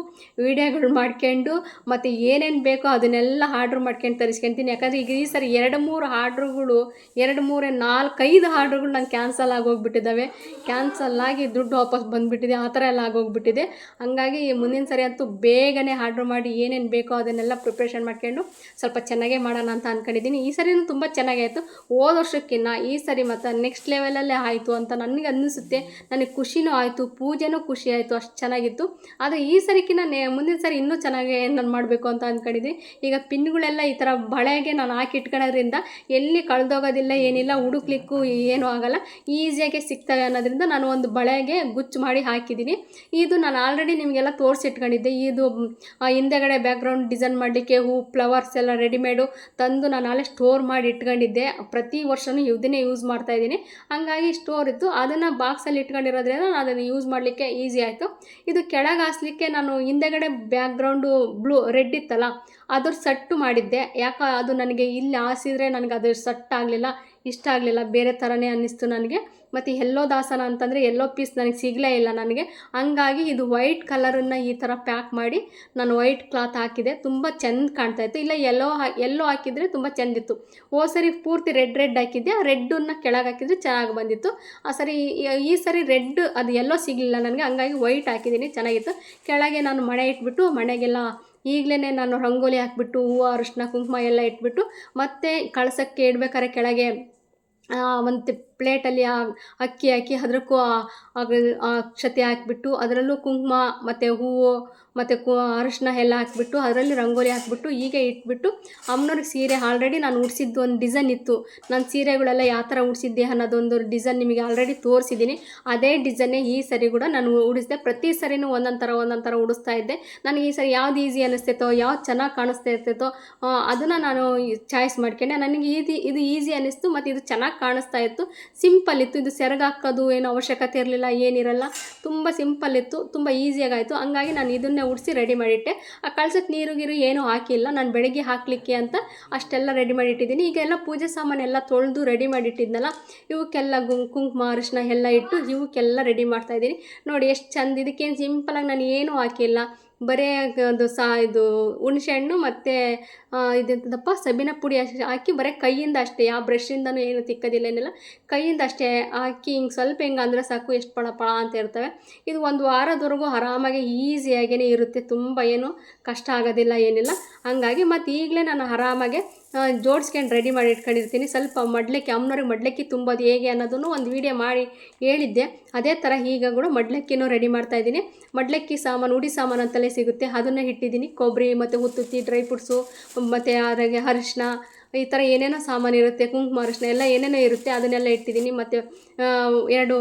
ವೀಡಿಯೋಗಳು ಮಾಡ್ಕೊಂಡು ಮತ್ತು ಏನೇನು ಬೇಕೋ ಅದನ್ನೆಲ್ಲ ಆರ್ಡ್ರ್ ಮಾಡ್ಕೊಂಡು ತರಿಸ್ಕೊಳ್ತೀನಿ. ಯಾಕಂದರೆ ಈಗ ಈ ಸರಿ 2-3 ಆರ್ಡ್ರುಗಳು 2-3-4-5 ಆರ್ಡ್ರುಗಳು ನಂಗೆ ಕ್ಯಾನ್ಸಲ್ ಆಗೋಗ್ಬಿಟ್ಟಿದ್ದಾವೆ. ಕ್ಯಾನ್ಸಲ್ ಆಗಿ ದುಡ್ಡು ವಾಪಸ್ ಬಂದುಬಿಟ್ಟಿದೆ, ಆ ಥರ ಎಲ್ಲ ಆಗೋಗ್ಬಿಟ್ಟಿದೆ. ಹಂಗಾಗಿ ಮುಂದಿನ ಸರಿ ಅಂತೂ ಬೇಗನೆ ಆರ್ಡ್ರ್ ಮಾಡಿ ಏನೇನು ಬೇಕೋ ಅದನ್ನೆಲ್ಲ ಪ್ರಿಪ್ರೇಷನ್ ಮಾಡ್ಕೊಂಡು ಸ್ವಲ್ಪ ಚೆನ್ನಾಗೇ ಮಾಡೋಣ ಅಂತ ಅಂದ್ಕೊಂಡಿದ್ದೀನಿ. ಈ ಸರಿನೂ ತುಂಬ ಚೆನ್ನಾಗಾಯಿತು. ಹೋದ ವರ್ಷಕ್ಕಿಂತ ಈ ಸರಿ ಮತ್ತು ನೆಕ್ಸ್ಟ್ ಲೆವೆಲಲ್ಲೇ ಆಯಿತು ಅಂತ ನನಗೆ ಅನ್ನಿಸುತ್ತೆ. ನನಗೆ ಖುಷಿನೂ ಆಯಿತು, ಪೂಜೆನೂ ಖುಷಿ ಆಯಿತು, ಅಷ್ಟು ಚೆನ್ನಾಗಿತ್ತು. ಆದರೆ ಈ ಸರಿಕಿನ್ನ ಮುಂದಿನ ಸರಿ ಇನ್ನೂ ಚೆನ್ನಾಗಿ ನಾನು ಮಾಡಬೇಕು ಅಂತ ಅಂದ್ಕೊಂಡಿದ್ದೀನಿ. ಈಗ ಪಿನ್ಗಳೆಲ್ಲ ಈ ಥರ ಬಳೆಗೆ ನಾನು ಹಾಕಿ ಇಟ್ಕೊಳ್ಳೋದ್ರಿಂದ ಎಲ್ಲಿ ಕಳೆದೋಗೋದಿಲ್ಲ, ಏನಿಲ್ಲ, ಹುಡುಕ್ಲಿಕ್ಕೂ ಏನೂ ಆಗೋಲ್ಲ, ಈಸಿಯಾಗಿ ಸಿಗ್ತವೆ ಅನ್ನೋದ್ರಿಂದ ನಾನು ಒಂದು ಬಳೆಗೆ ಗುಚ್ಚು ಮಾಡಿ ಹಾಕಿದ್ದೀನಿ. ಇದು ನಾನು ಆಲ್ರೆಡಿ ನಿಮಗೆಲ್ಲ ತೋರಿಸಿಟ್ಕೊಂಡಿದ್ದೆ. ಇದು ಹಿಂದೆಗಡೆ ಬ್ಯಾಕ್ಗ್ರೌಂಡ್ ಡಿಸೈನ್ ಮಾಡಲಿಕ್ಕೆ ಫ್ಲವರ್ಸ್ ಎಲ್ಲ ರೆಡಿಮೇಡು ತಂದು ನಾನು ಅಲ್ಲೇ ಸ್ಟೋರ್ ಮಾಡಿ ಇಟ್ಕೊಂಡಿದ್ದೆ. ಪ್ರತಿ ವರ್ಷವೂ ಇದನ್ನೇ ಯೂಸ್ ಮಾಡ್ತಾಯಿದ್ದೀನಿ. ಹಂಗಾಗಿ ಸ್ಟೋರ್ ಇತ್ತು, ಅದನ್ನು ಬಾಕ್ಸಲ್ಲಿ ಇಟ್ಕೊಂಡಿರೋದ್ರಿಂದ ನಾನು ಅದನ್ನು ಯೂಸ್ ಮಾಡಲಿಕ್ಕೆ ಈಸಿ ಆಯಿತು. ಇದು ಕೆಳಗೆ ಹಾಸ್ಲಿಕ್ಕೆ ನಾನು ಹಿಂದೆಗಡೆ ಬ್ಯಾಕ್ಗ್ರೌಂಡು ರೆಡ್ ಇತ್ತಲ್ಲ, ಅದ್ರ ಸಟ್ಟು ಮಾಡಿದ್ದೆ. ಅದು ನನಗೆ ಇಲ್ಲಿ ಹಾಸಿದ್ರೆ ನನಗೆ ಅದು ಸಟ್ ಆಗಲಿಲ್ಲ, ಇಷ್ಟ ಆಗಲಿಲ್ಲ, ಬೇರೆ ಥರನೇ ಅನ್ನಿಸ್ತು ನನಗೆ. ಮತ್ತು ಎಲ್ಲೋ ದಾಸನ ಅಂತಂದರೆ ಎಲ್ಲೋ ಪೀಸ್ ನನಗೆ ಸಿಗಲೇ ಇಲ್ಲ ನನಗೆ. ಹಂಗಾಗಿ ಇದು ವೈಟ್ ಕಲರನ್ನು ಈ ಥರ ಪ್ಯಾಕ್ ಮಾಡಿ ನಾನು ವೈಟ್ ಕ್ಲಾತ್ ಹಾಕಿದೆ, ತುಂಬ ಚೆಂದ ಕಾಣ್ತಾಯಿತ್ತು. ಇಲ್ಲ ಎಲ್ಲೋ ಹಾಕಿದರೆ ತುಂಬ ಚೆಂದಿತ್ತು. ಸರಿ ಪೂರ್ತಿ ರೆಡ್ ಹಾಕಿದ್ದೆ, ಆ ರೆಡ್ಡನ್ನು ಕೆಳಗೆ ಹಾಕಿದರೆ ಚೆನ್ನಾಗಿ ಬಂದಿತ್ತು. ಈ ಸರಿ ರೆಡ್ ಅದು ಎಲ್ಲೋ ಸಿಗಲಿಲ್ಲ ನನಗೆ, ಹಂಗಾಗಿ ವೈಟ್ ಹಾಕಿದ್ದೀನಿ, ಚೆನ್ನಾಗಿತ್ತು. ಕೆಳಗೆ ನಾನು ಮಣೆ ಇಟ್ಬಿಟ್ಟು ಮಣೆಗೆಲ್ಲ ಈಗಲೇ ನಾನು ರಂಗೋಲಿ ಹಾಕ್ಬಿಟ್ಟು ಹೂವು ಅರಿಶಿನ ಕುಂಕುಮ ಎಲ್ಲ ಇಟ್ಬಿಟ್ಟು ಮತ್ತೆ ಕಳಸಕ್ಕೆ ಇಡ್ಬೇಕಾದ್ರೆ ಕೆಳಗೆ ಒಂದು ಪ್ಲೇಟಲ್ಲಿ ಅಕ್ಕಿ ಹಾಕಿ ಅದಕ್ಕೂ ಅಕ್ಷತೆ ಹಾಕಿಬಿಟ್ಟು ಅದರಲ್ಲೂ ಕುಂಕುಮ ಮತ್ತು ಹೂವು ಮತ್ತು ಅರಿಶಿನ ಎಲ್ಲ ಹಾಕಿಬಿಟ್ಟು ಅದರಲ್ಲಿ ರಂಗೋಲಿ ಹಾಕಿಬಿಟ್ಟು ಹೀಗೆ ಇಟ್ಬಿಟ್ಟು ಅಮ್ಮನವ್ರಿಗೆ ಸೀರೆ ಆಲ್ರೆಡಿ ನಾನು ಉಡಿಸಿದ್ದು ಒಂದು ಡಿಸೈನ್ ಇತ್ತು. ನಾನು ಸೀರೆಗಳೆಲ್ಲ ಯಾವ ಥರ ಉಡಿಸಿದ್ದೆ ಅನ್ನೋದೊಂದು ಡಿಸೈನ್ ನಿಮಗೆ ಆಲ್ರೆಡಿ ತೋರಿಸಿದ್ದೀನಿ. ಅದೇ ಡಿಸೈನ್ನೇ ಈ ಸರಿ ಕೂಡ ನಾನು ಉಡಿಸಿದೆ. ಪ್ರತಿ ಸರಿನೂ ಒಂದೊಂದು ಥರ ಉಡಿಸ್ತಾ ಇದ್ದೆ. ನನಗೆ ಈ ಸರಿ ಯಾವ್ದು ಈಸಿ ಅನ್ನಿಸ್ತೈತೋ, ಯಾವ್ದು ಚೆನ್ನಾಗಿ ಕಾಣಿಸ್ತಾ ಇರ್ತೈತೋ ಅದನ್ನು ನಾನು ಚಾಯ್ಸ್ ಮಾಡ್ಕೊಂಡೆ. ನನಗೆ ಇದು ಈಸಿ ಅನ್ನಿಸ್ತು ಮತ್ತು ಇದು ಚೆನ್ನಾಗಿ ಕಾಣಿಸ್ತಾ ಇತ್ತು, ಸಿಂಪಲ್ ಇತ್ತು. ಇದು ಸೆರಗು ಹಾಕೋದು ಏನೋ ಅವಶ್ಯಕತೆ ಇರಲಿಲ್ಲ, ಏನಿರಲ್ಲ, ತುಂಬ ಸಿಂಪಲ್ ಇತ್ತು, ತುಂಬ ಈಸಿಯಾಗಾಯಿತು. ಹಂಗಾಗಿ ನಾನು ಇದನ್ನೇ ಉಡಿಸಿ ರೆಡಿ ಮಾಡಿಟ್ಟೆ. ಆ ಕಳ್ಸಕ್ಕೆ ನೀರು ಏನೂ ಹಾಕಿಲ್ಲ, ನಾನು ಬೆಳಗ್ಗೆ ಹಾಕಲಿಕ್ಕೆ ಅಂತ ಅಷ್ಟೆಲ್ಲ ರೆಡಿ ಮಾಡಿಟ್ಟಿದ್ದೀನಿ. ಈಗ ಎಲ್ಲ ಪೂಜೆ ಸಾಮಾನೆಲ್ಲ ತೊಳೆದು ರೆಡಿ ಮಾಡಿಟ್ಟಿದ್ನಲ್ಲ, ಇವಕ್ಕೆಲ್ಲ ಕುಂಕುಮ ಅರಿಶಿನ ಎಲ್ಲ ಇಟ್ಟು ಇವಕ್ಕೆಲ್ಲ ರೆಡಿ ಮಾಡ್ತಾಯಿದ್ದೀನಿ. ನೋಡಿ ಎಷ್ಟು ಚಂದ, ಇದಕ್ಕೇನು ಸಿಂಪಲಾಗಿ ನಾನು ಏನೂ ಹಾಕಿಲ್ಲ, ಬರೀ ಇದು ಹುಣಸೆ ಹಣ್ಣು ಮತ್ತು ಇದೆಂತದಪ್ಪ ಸಬಿನ ಪುಡಿ ಹಾಕಿ ಬರೀ ಕೈಯಿಂದ ಅಷ್ಟೇ, ಯಾವ ಬ್ರಷಿಂದನೂ ಏನು ತಿಕ್ಕೋದಿಲ್ಲ, ಏನಿಲ್ಲ, ಕೈಯಿಂದ ಅಷ್ಟೇ ಹಾಕಿ ಹಿಂಗೆ ಸ್ವಲ್ಪ ಹಿಂಗೆ ಅಂದರೆ ಸಾಕು, ಎಷ್ಟು ಪಳ ಅಂತ ಇರ್ತವೆ. ಇದು 1 ವಾರದವರೆಗೂ ಆರಾಮಾಗಿ ಈಸಿಯಾಗೇ ಇರುತ್ತೆ, ತುಂಬ ಏನು ಕಷ್ಟ ಆಗೋದಿಲ್ಲ, ಏನಿಲ್ಲ. ಹಂಗಾಗಿ ಮತ್ತು ಈಗಲೇ ನಾನು ಆರಾಮಾಗೆ ಜೋಡಿಸ್ಕೊಂಡು ರೆಡಿ ಮಾಡಿ ಇಟ್ಕೊಂಡಿರ್ತೀನಿ. ಸ್ವಲ್ಪ ಮಡ್ಲಕ್ಕಿ ಅಮ್ಮನವ್ರಿಗೆ ಮಡ್ಲಕ್ಕಿ ತುಂಬೋದು ಹೇಗೆ ಅನ್ನೋದನ್ನು ಒಂದು ವಿಡಿಯೋ ಮಾಡಿ ಹೇಳಿದ್ದೆ. ಅದೇ ಥರ ಈಗ ಕೂಡ ಮಡ್ಲಕ್ಕಿನೂ ರೆಡಿ ಮಾಡ್ತಾಯಿದ್ದೀನಿ. ಮಡ್ಲಕ್ಕಿ ಸಾಮಾನು ಉಡಿ ಸಾಮಾನು ಅಂತಲೇ ಸಿಗುತ್ತೆ, ಅದನ್ನು ಇಟ್ಟಿದ್ದೀನಿ. ಕೊಬ್ಬರಿ ಮತ್ತು ಉತ್ತುತ್ತಿ ಡ್ರೈ ಫ್ರೂಟ್ಸು ಮತ್ತು ಅದ್ರಾಗೆ ಅರಿಶಿನ ಈ ಥರ ಏನೇನೋ ಸಾಮಾನು ಇರುತ್ತೆ, ಕುಂಕುಮ ಅರಿಶಿನ ಎಲ್ಲ ಏನೇನೋ ಇರುತ್ತೆ, ಅದನ್ನೆಲ್ಲ ಇಟ್ಟಿದ್ದೀನಿ. ಮತ್ತು 2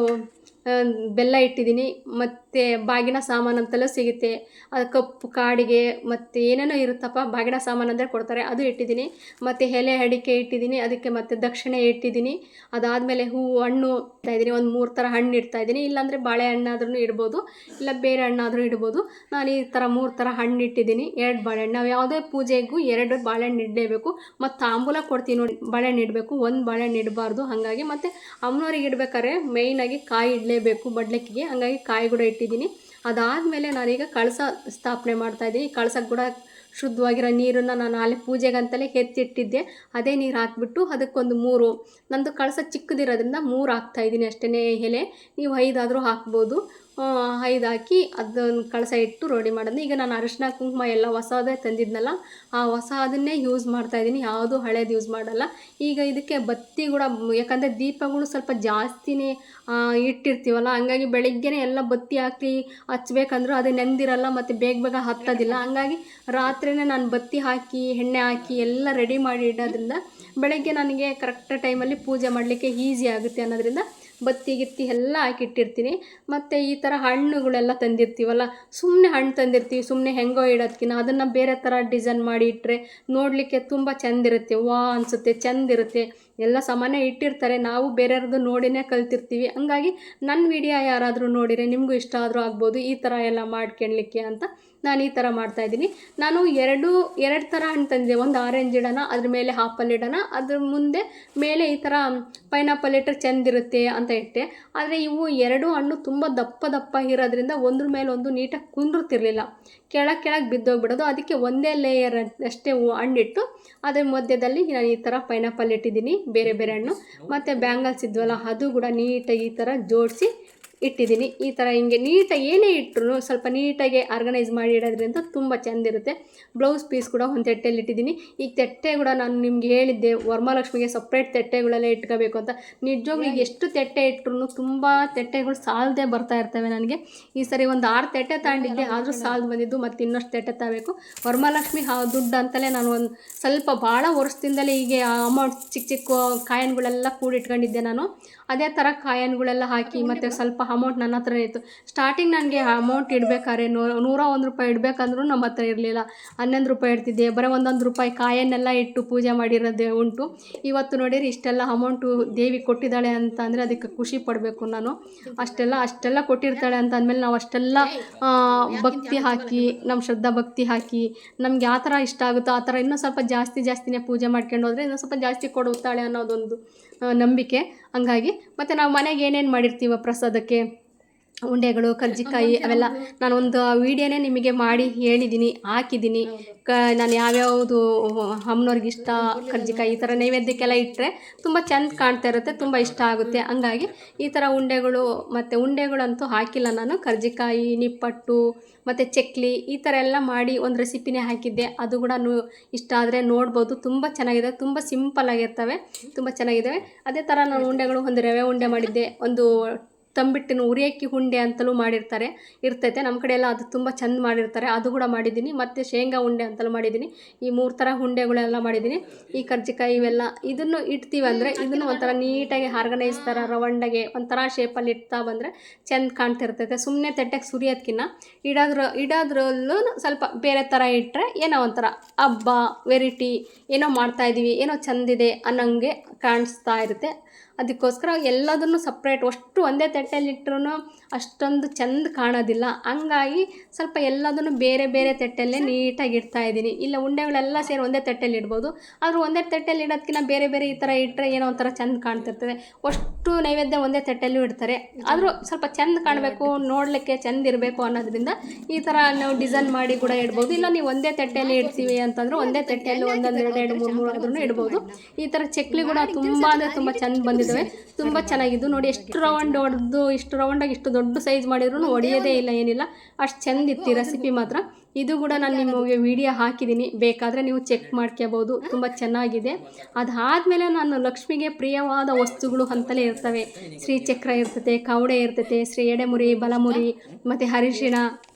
ಬೆಲ್ಲ ಇಟ್ಟಿದ್ದೀನಿ. ಮತ್ತು ಬಾಗಿನ ಸಾಮಾನು ಅಂತೆಲ್ಲ ಸಿಗುತ್ತೆ, ಅದು ಕಪ್ಪು ಕಾಡಿಗೆ ಮತ್ತು ಏನೇನೋ ಇರುತ್ತಪ್ಪ, ಬಾಗಿನ ಸಾಮಾನು ಅಂದರೆ ಕೊಡ್ತಾರೆ, ಅದು ಇಟ್ಟಿದ್ದೀನಿ. ಮತ್ತು ಎಲೆ ಅಡಿಕೆ ಇಟ್ಟಿದ್ದೀನಿ, ಅದಕ್ಕೆ ಮತ್ತು ದಕ್ಷಿಣೆ ಇಟ್ಟಿದ್ದೀನಿ. ಅದಾದಮೇಲೆ ಹೂವು ಹಣ್ಣು ಇಡ್ತಾಯಿದ್ದೀನಿ, ಒಂದು 3 ಥರ ಹಣ್ಣು ಇಡ್ತಾಯಿದ್ದೀನಿ. ಇಲ್ಲಾಂದರೆ ಬಾಳೆಹಣ್ಣಾದ್ರೂ ಇಡ್ಬೋದು, ಇಲ್ಲ ಬೇರೆ ಹಣ್ಣಾದರೂ ಇಡ್ಬೋದು. ನಾನು ಈ ಥರ 3 ಥರ ಹಣ್ಣು ಇಟ್ಟಿದ್ದೀನಿ. 2 ಬಾಳೆಹಣ್ಣು, ನಾವು ಯಾವುದೇ ಪೂಜೆಗೂ 2 ಬಾಳೆಹಣ್ಣು ಇಡಲೇಬೇಕು. ಮತ್ತು ತಾಂಬೂಲ ಕೊಡ್ತೀವಿ ನೋಡಿ, ಬಾಳೆಹಣ್ಣು ಇಡಬೇಕು, 1 ಬಾಳೆಹಣ್ಣು ಇಡಬಾರ್ದು. ಹಾಗಾಗಿ ಮತ್ತು ಅಮ್ಮನವ್ರಿಗೆ ಇಡಬೇಕಾದ್ರೆ ಮೇಯ್ನಾಗಿ ಕಾಯಿ ಇಡಲೇಬೇಕು ಮಡ್ಲಕ್ಕಿಗೆ, ಹಾಗಾಗಿ ಕಾಯಿ ಕೂಡ ಇಟ್ಟಿದ್ದೀನಿ. ಅದಾದಮೇಲೆ ನಾನೀಗ ಕಳಸ ಸ್ಥಾಪನೆ ಮಾಡ್ತಾಯಿದ್ದೀನಿ. ಕಳಸಕ್ಕೆ ಕೂಡ ಶುದ್ಧವಾಗಿರೋ ನೀರನ್ನು ನಾನು ಅಲ್ಲಿ ಪೂಜೆಗಂತಲೇ ಎತ್ತಿಟ್ಟಿದ್ದೆ. ಅದೇ ನೀರು ಹಾಕಿಬಿಟ್ಟು ಅದಕ್ಕೊಂದು 3 ನಂದು ಕಳಸ ಚಿಕ್ಕದಿರೋದ್ರಿಂದ 3 ಹಾಕ್ತಾಯಿದ್ದೀನಿ ಅಷ್ಟೇ ಎಲೆ. ನೀವು 5 ಆದರೂ ಹಾಕ್ಬೋದು. 5 ಹಾಕಿ ಅದನ್ನು ಕಳಸ ಇಟ್ಟು ರೆಡಿ ಮಾಡೋದು. ಈಗ ನಾನು ಅರಿಶಿನ ಕುಂಕುಮ ಎಲ್ಲ ಹೊಸದೇ ತಂದಿದ್ನಲ್ಲ, ಆ ಹೊಸದನ್ನೇ ಯೂಸ್ ಮಾಡ್ತಾಯಿದ್ದೀನಿ, ಯಾವುದು ಹಳೇದು ಯೂಸ್ ಮಾಡಲ್ಲ. ಈಗ ಇದಕ್ಕೆ ಬತ್ತಿ ಕೂಡ, ಯಾಕಂದರೆ ದೀಪಗಳು ಸ್ವಲ್ಪ ಜಾಸ್ತಿನೇ ಇಟ್ಟಿರ್ತೀವಲ್ಲ, ಹಂಗಾಗಿ ಬೆಳಿಗ್ಗೆನೇ ಎಲ್ಲ ಬತ್ತಿ ಹಾಕಿ ಹಚ್ಬೇಕಂದ್ರೂ ಅದು ನೆಂದಿರಲ್ಲ ಮತ್ತು ಬೇಗ ಬೇಗ ಹತ್ತೋದಿಲ್ಲ. ಹಂಗಾಗಿ ರಾತ್ರಿನೇ ನಾನು ಬತ್ತಿ ಹಾಕಿ ಎಣ್ಣೆ ಹಾಕಿ ಎಲ್ಲ ರೆಡಿ ಮಾಡಿ ಇಡೋದ್ರಿಂದ ಬೆಳಗ್ಗೆ ನನಗೆ ಕರೆಕ್ಟ್ ಟೈಮಲ್ಲಿ ಪೂಜೆ ಮಾಡಲಿಕ್ಕೆ ಈಸಿ ಆಗುತ್ತೆ ಅನ್ನೋದ್ರಿಂದ ಬತ್ತಿ ಗಿತ್ತಿ ಎಲ್ಲ ಹಾಕಿಟ್ಟಿರ್ತೀನಿ. ಮತ್ತು ಈ ಥರ ಹಣ್ಣುಗಳೆಲ್ಲ ತಂದಿರ್ತೀವಲ್ಲ, ಸುಮ್ಮನೆ ಹಣ್ಣು ತಂದಿರ್ತೀವಿ, ಸುಮ್ಮನೆ ಹೆಂಗೋ ಇಡೋದಕ್ಕಿಂತ ಅದನ್ನು ಬೇರೆ ಥರ ಡಿಸೈನ್ ಮಾಡಿ ಇಟ್ಟರೆ ನೋಡಲಿಕ್ಕೆ ತುಂಬ ಚೆಂದಿರುತ್ತೆ, ವಾ ಅನಿಸುತ್ತೆ, ಚೆಂದಿರುತ್ತೆ. ಎಲ್ಲ ಸಾಮಾನ್ಯ ಇಟ್ಟಿರ್ತಾರೆ, ನಾವು ಬೇರೆಯವ್ರದ್ದು ನೋಡಿನೇ ಕಲ್ತಿರ್ತೀವಿ. ಹಂಗಾಗಿ ನನ್ನ ವಿಡಿಯೋ ಯಾರಾದರೂ ನೋಡಿದರೆ ನಿಮಗೂ ಇಷ್ಟ ಆದರೂ ಆಗ್ಬೋದು ಈ ಥರ ಎಲ್ಲ ಮಾಡ್ಕೊಳ್ಲಿಕ್ಕೆ ಅಂತ ನಾನು ಈ ಥರ ಮಾಡ್ತಾಯಿದ್ದೀನಿ. ನಾನು ಎರಡು ಥರ ಹಣ್ಣು ತಂದಿದ್ದೆ. ಒಂದು ಆರೆಂಜ್ ಇಡೋಣ, ಅದ್ರ ಮೇಲೆ ಆಪಲ್ ಇಡೋಣ, ಅದ್ರ ಮುಂದೆ ಮೇಲೆ ಈ ಥರ ಪೈನಾಪಲ್ ಇಟ್ಟರೆ ಚೆಂದಿರುತ್ತೆ ಅಂತ ಇಟ್ಟೆ. ಆದರೆ ಇವು 2 ಹಣ್ಣು ತುಂಬ ದಪ್ಪ ಇರೋದ್ರಿಂದ ಒಂದ್ರ ಮೇಲೆ ಒಂದು ನೀಟಾಗಿ ಕುಂದಿರ್ತಿರ್ಲಿಲ್ಲ, ಕೆಳಗೆ ಬಿದ್ದೋಗ್ಬಿಡೋದು. ಅದಕ್ಕೆ ಒಂದೇ ಲೇಯರ್ ಅಷ್ಟೇ ಹಣ್ಣಿಟ್ಟು ಅದ್ರ ಮಧ್ಯದಲ್ಲಿ ನಾನು ಈ ಥರ ಪೈನಾಪಲ್ ಇಟ್ಟಿದ್ದೀನಿ, ಬೇರೆ ಹಣ್ಣು. ಮತ್ತು ಬ್ಯಾಂಗಲ್ಸ್ ಇದ್ವಲ್ಲ ಅದು ಕೂಡ ನೀಟಾಗಿ ಈ ಥರ ಜೋಡಿಸಿ ಇಟ್ಟಿದ್ದೀನಿ. ಈ ಥರ ಹಿಂಗೆ ನೀಟಾಗಿ ಏನೇ ಇಟ್ಟರು ಸ್ವಲ್ಪ ನೀಟಾಗಿ ಆರ್ಗನೈಸ್ ಮಾಡಿ ಇಡೋದ್ರಿಂದ ತುಂಬ ಚೆಂದಿರುತ್ತೆ. ಬ್ಲೌಸ್ ಪೀಸ್ ಕೂಡ ಒಂದು ತಟ್ಟೆಯಲ್ಲಿ ಇಟ್ಟಿದ್ದೀನಿ. ಈ ತಟ್ಟೆ ಕೂಡ ನಾನು ನಿಮ್ಗೆ ಹೇಳಿದ್ದೆ ವರಮಹಾಲಕ್ಷ್ಮಿಗೆ ಸಪ್ರೇಟ್ ತಟ್ಟೆಗಳೆಲ್ಲ ಇಟ್ಕೋಬೇಕು ಅಂತ. ನಿಜವಾಗ್ಲೂ ಈಗ ಎಷ್ಟು ತಟ್ಟೆ ಇಟ್ಟರು ತುಂಬ ತಟ್ಟೆಗಳು ಸಾಲದೆ ಬರ್ತಾ ಇರ್ತವೆ ನನಗೆ. ಈ ಸರಿ ಒಂದು 6 ತಟ್ಟೆ ತಗೊಂಡಿದ್ದೆ, ಆದರೂ ಸಾಲದು ಬಂದಿದ್ದು, ಮತ್ತು ಇನ್ನಷ್ಟು ತಟ್ಟೆ ತಗೋಬೇಕು. ವರಮಹಾಲಕ್ಷ್ಮಿ ದುಡ್ಡು ಅಂತಲೇ ನಾನು ಒಂದು ಸ್ವಲ್ಪ ಭಾಳ ವರ್ಷದಿಂದಲೇ ಹೀಗೆ ಅಮೌಂಟ್ ಚಿಕ್ಕ ಕಾಯಿನ್ಗಳೆಲ್ಲ ಕೂಡಿಟ್ಕೊಂಡಿದ್ದೆ ನಾನು. ಅದೇ ಥರ ಕಾಯಿನ್ಗಳೆಲ್ಲ ಹಾಕಿ ಮತ್ತು ಸ್ವಲ್ಪ ಅಮೌಂಟ್ ನನ್ನ ಹತ್ರ ಇತ್ತು. ಸ್ಟಾರ್ಟಿಂಗ್ ನನಗೆ ಅಮೌಂಟ್ ಇಡಬೇಕಾದ್ರೆ 101 ರೂಪಾಯಿ ಇಡಬೇಕಂದ್ರೂ ನಮ್ಮ ಹತ್ರ ಇರಲಿಲ್ಲ. 11 ರೂಪಾಯಿ ಇಡ್ತಿದ್ದೆ, ಬರೀ 1 ರೂಪಾಯಿ ಕಾಯನ್ನೆಲ್ಲ ಇಟ್ಟು ಪೂಜೆ ಮಾಡಿರೋದೇ ಉಂಟು. ಇವತ್ತು ನೋಡಿರಿ ಇಷ್ಟೆಲ್ಲ ಅಮೌಂಟು ದೇವಿ ಕೊಟ್ಟಿದ್ದಾಳೆ ಅಂತ ಅಂದರೆ ಅದಕ್ಕೆ ಖುಷಿ ಪಡಬೇಕು ನಾನು. ಅಷ್ಟೆಲ್ಲ ಕೊಟ್ಟಿರ್ತಾಳೆ ಅಂತ ಅಂದಮೇಲೆ ನಾವು ಅಷ್ಟೆಲ್ಲ ಭಕ್ತಿ ಹಾಕಿ, ನಮ್ಮ ಶ್ರದ್ಧಾ ಭಕ್ತಿ ಹಾಕಿ ನಮ್ಗೆ ಯಾವ ಥರ ಇಷ್ಟ ಆಗುತ್ತೋ ಆ ಥರ ಇನ್ನೂ ಸ್ವಲ್ಪ ಜಾಸ್ತಿನೇ ಪೂಜೆ ಮಾಡ್ಕೊಂಡು ಹೋದರೆ ಇನ್ನೂ ಸ್ವಲ್ಪ ಜಾಸ್ತಿ ಕೊಡುತ್ತಾಳೆ ಅನ್ನೋದೊಂದು ನಂಬಿಕೆ. ಹಂಗಾಗಿ ಮತ್ತು ನಾವು ಮನೆಗೆ ಏನೇನು ಮಾಡಿರ್ತೀವೋ ಪ್ರಸಾದಕ್ಕೆ, ಉಂಡೆಗಳು, ಕರ್ಜಿಕಾಯಿ ಅವೆಲ್ಲ ನಾನು ಒಂದು ವೀಡಿಯೋನೇ ನಿಮಗೆ ಮಾಡಿ ಹೇಳಿದ್ದೀನಿ, ಹಾಕಿದ್ದೀನಿ. ನಾನು ಯಾವ್ಯಾವುದು ಅಮ್ಮನವ್ರಿಗೆ ಇಷ್ಟ ಕರ್ಜಿಕಾಯಿ ಈ ಥರ ನೈವೇದ್ಯಕ್ಕೆಲ್ಲ ಇಟ್ಟರೆ ತುಂಬ ಚೆಂದ ಕಾಣ್ತಾ ಇರುತ್ತೆ, ತುಂಬ ಇಷ್ಟ ಆಗುತ್ತೆ. ಹಂಗಾಗಿ ಈ ಥರ ಉಂಡೆಗಳಂತೂ ಹಾಕಿಲ್ಲ ನಾನು. ಕರ್ಜಿಕಾಯಿ, ನಿಪ್ಪಟ್ಟು ಮತ್ತು ಚಕ್ಲಿ ಈ ಥರ ಎಲ್ಲ ಮಾಡಿ ಒಂದು ರೆಸಿಪಿನೇ ಹಾಕಿದ್ದೆ. ಅದು ಕೂಡ ಇಷ್ಟ ಆದರೆ ನೋಡ್ಬೋದು. ತುಂಬ ಚೆನ್ನಾಗಿದೆ, ತುಂಬ ಸಿಂಪಲ್ಲಾಗಿರ್ತವೆ, ತುಂಬ ಚೆನ್ನಾಗಿದ್ದಾವೆ. ಅದೇ ಥರ ನಾನು ಉಂಡೆಗಳು, ಒಂದು ರವೆ ಉಂಡೆ ಮಾಡಿದ್ದೆ, ಒಂದು ತಂಬಿಟ್ಟಿನ ಉರಿಯಕ್ಕಿ ಉಂಡೆ ಅಂತಲೂ ಇರ್ತೈತೆ ನಮ್ಮ ಕಡೆ ಎಲ್ಲ. ಅದು ತುಂಬ ಚೆಂದ ಮಾಡಿರ್ತಾರೆ, ಅದು ಕೂಡ ಮಾಡಿದ್ದೀನಿ. ಮತ್ತು ಶೇಂಗಾ ಉಂಡೆ ಅಂತಲೂ ಮಾಡಿದ್ದೀನಿ. ಈ 3 ಥರ ಉಂಡೆಗಳೆಲ್ಲ ಮಾಡಿದ್ದೀನಿ. ಈ ಕರ್ಜಿಕಾಯಿ ಇವೆಲ್ಲ ಇದನ್ನು ಇಡ್ತೀವಿ ಅಂದರೆ ಇದನ್ನು ಒಂಥರ ನೀಟಾಗಿ ಆರ್ಗನೈಸ್ ಥರ ರವಂಡಗೆ ಒಂಥರ ಶೇಪಲ್ಲಿ ಇಡ್ತಾ ಬಂದರೆ ಚೆಂದ ಕಾಣ್ತಿರ್ತೈತೆ. ಸುಮ್ಮನೆ ತಟ್ಟೆಗೆ ಸುರಿಯೋದಕ್ಕಿಂತ ಇಡೋದ್ರಲ್ಲೂ ಸ್ವಲ್ಪ ಬೇರೆ ಥರ ಇಟ್ಟರೆ ಏನೋ ಒಂಥರ ಹಬ್ಬ ವೆರೈಟಿ ಏನೋ ಮಾಡ್ತಾಯಿದ್ದೀವಿ, ಏನೋ ಚೆಂದಿದೆ ಅನ್ನೋಂಗೆ ಕಾಣಿಸ್ತಾ ಇರುತ್ತೆ. ಅದಕ್ಕೋಸ್ಕರ ಎಲ್ಲದನ್ನು ಸಪ್ರೇಟ್ ಅಷ್ಟು ಒಂದೇ ತಟ್ಟೆಯಲ್ಲಿ ಇಟ್ಟರೂ ಅಷ್ಟೊಂದು ಚೆಂದ ಕಾಣೋದಿಲ್ಲ. ಹಂಗಾಗಿ ಸ್ವಲ್ಪ ಎಲ್ಲದನ್ನು ಬೇರೆ ತಟ್ಟೆಯಲ್ಲೇ ನೀಟಾಗಿ ಇಡ್ತಾಯಿದ್ದೀನಿ. ಇಲ್ಲ ಉಂಡೆಗಳೆಲ್ಲ ಸೇರಿ ಒಂದೇ ತಟ್ಟೆಯಲ್ಲಿ ಇಡ್ಬೋದು, ಆದರೂ ಒಂದೇ ತಟ್ಟೆಯಲ್ಲಿ ಇಡೋದಕ್ಕಿಂತ ಬೇರೆ ಈ ಥರ ಇಟ್ಟರೆ ಏನೋ ಒಂಥರ ಚೆಂದ ಕಾಣ್ತಿರ್ತದೆ. ಅಷ್ಟು ನೈವೇದ್ಯ ಒಂದೇ ತಟ್ಟೆಯಲ್ಲೂ ಇಡ್ತಾರೆ, ಆದರೂ ಸ್ವಲ್ಪ ಚೆಂದ ಕಾಣಬೇಕು, ನೋಡಲಿಕ್ಕೆ ಚೆಂದ ಇರಬೇಕು ಅನ್ನೋದ್ರಿಂದ ಈ ಥರ ನಾವು ಡಿಸೈನ್ ಮಾಡಿ ಕೂಡ ಇಡ್ಬೋದು. ಇಲ್ಲ ನೀವು ಒಂದೇ ತಟ್ಟೆಯಲ್ಲಿ ಇಡ್ತೀವಿ ಅಂತಂದ್ರೆ ಒಂದೇ ತಟ್ಟೆಯಲ್ಲಿ 1 2 3 ಆದ್ರೂ ಇಡ್ಬೋದು. ಈ ಥರ ಚಕ್ಲಿ ಕೂಡ ತುಂಬ ಅಂದರೆ ತುಂಬ ಚೆಂದ ಬಂದಿದ್ದಾವೆ, ತುಂಬ ಚೆನ್ನಾಗಿದ್ದು. ನೋಡಿ ಎಷ್ಟು ರೌಂಡ್ ಹೊಡೆದು ಇಷ್ಟು ರೌಂಡಾಗಿ ಇಷ್ಟು ದೊಡ್ಡ ಸೈಜ್ ಮಾಡಿದ್ರು ಹೊಡೆಯೋದೇ ಇಲ್ಲ, ಏನಿಲ್ಲ, ಅಷ್ಟು ಚೆಂದಿತ್ತು ರೆಸಿಪಿ ಮಾತ್ರ. ಇದು ಕೂಡ ನಾನು ನಿಮಗೆ ವಿಡಿಯೋ ಹಾಕಿದ್ದೀನಿ, ಬೇಕಾದರೆ ನೀವು ಚೆಕ್ ಮಾಡ್ಕೋಬೋದು, ತುಂಬ ಚೆನ್ನಾಗಿದೆ. ಅದಾದಮೇಲೆ ನಾನು ಲಕ್ಷ್ಮಿಗೆ ಪ್ರಿಯವಾದ ವಸ್ತುಗಳು ಅಂತಲೇ ಇರ್ತವೆ. ಶ್ರೀಚಕ್ರ ಇರ್ತೈತೆ, ಕವಡೆ ಇರ್ತೈತೆ, ಶ್ರೀ ಎಡೆಮುರಿ, ಬಲಮುರಿ, ಮತ್ತು ಅರಿಶಿಣ,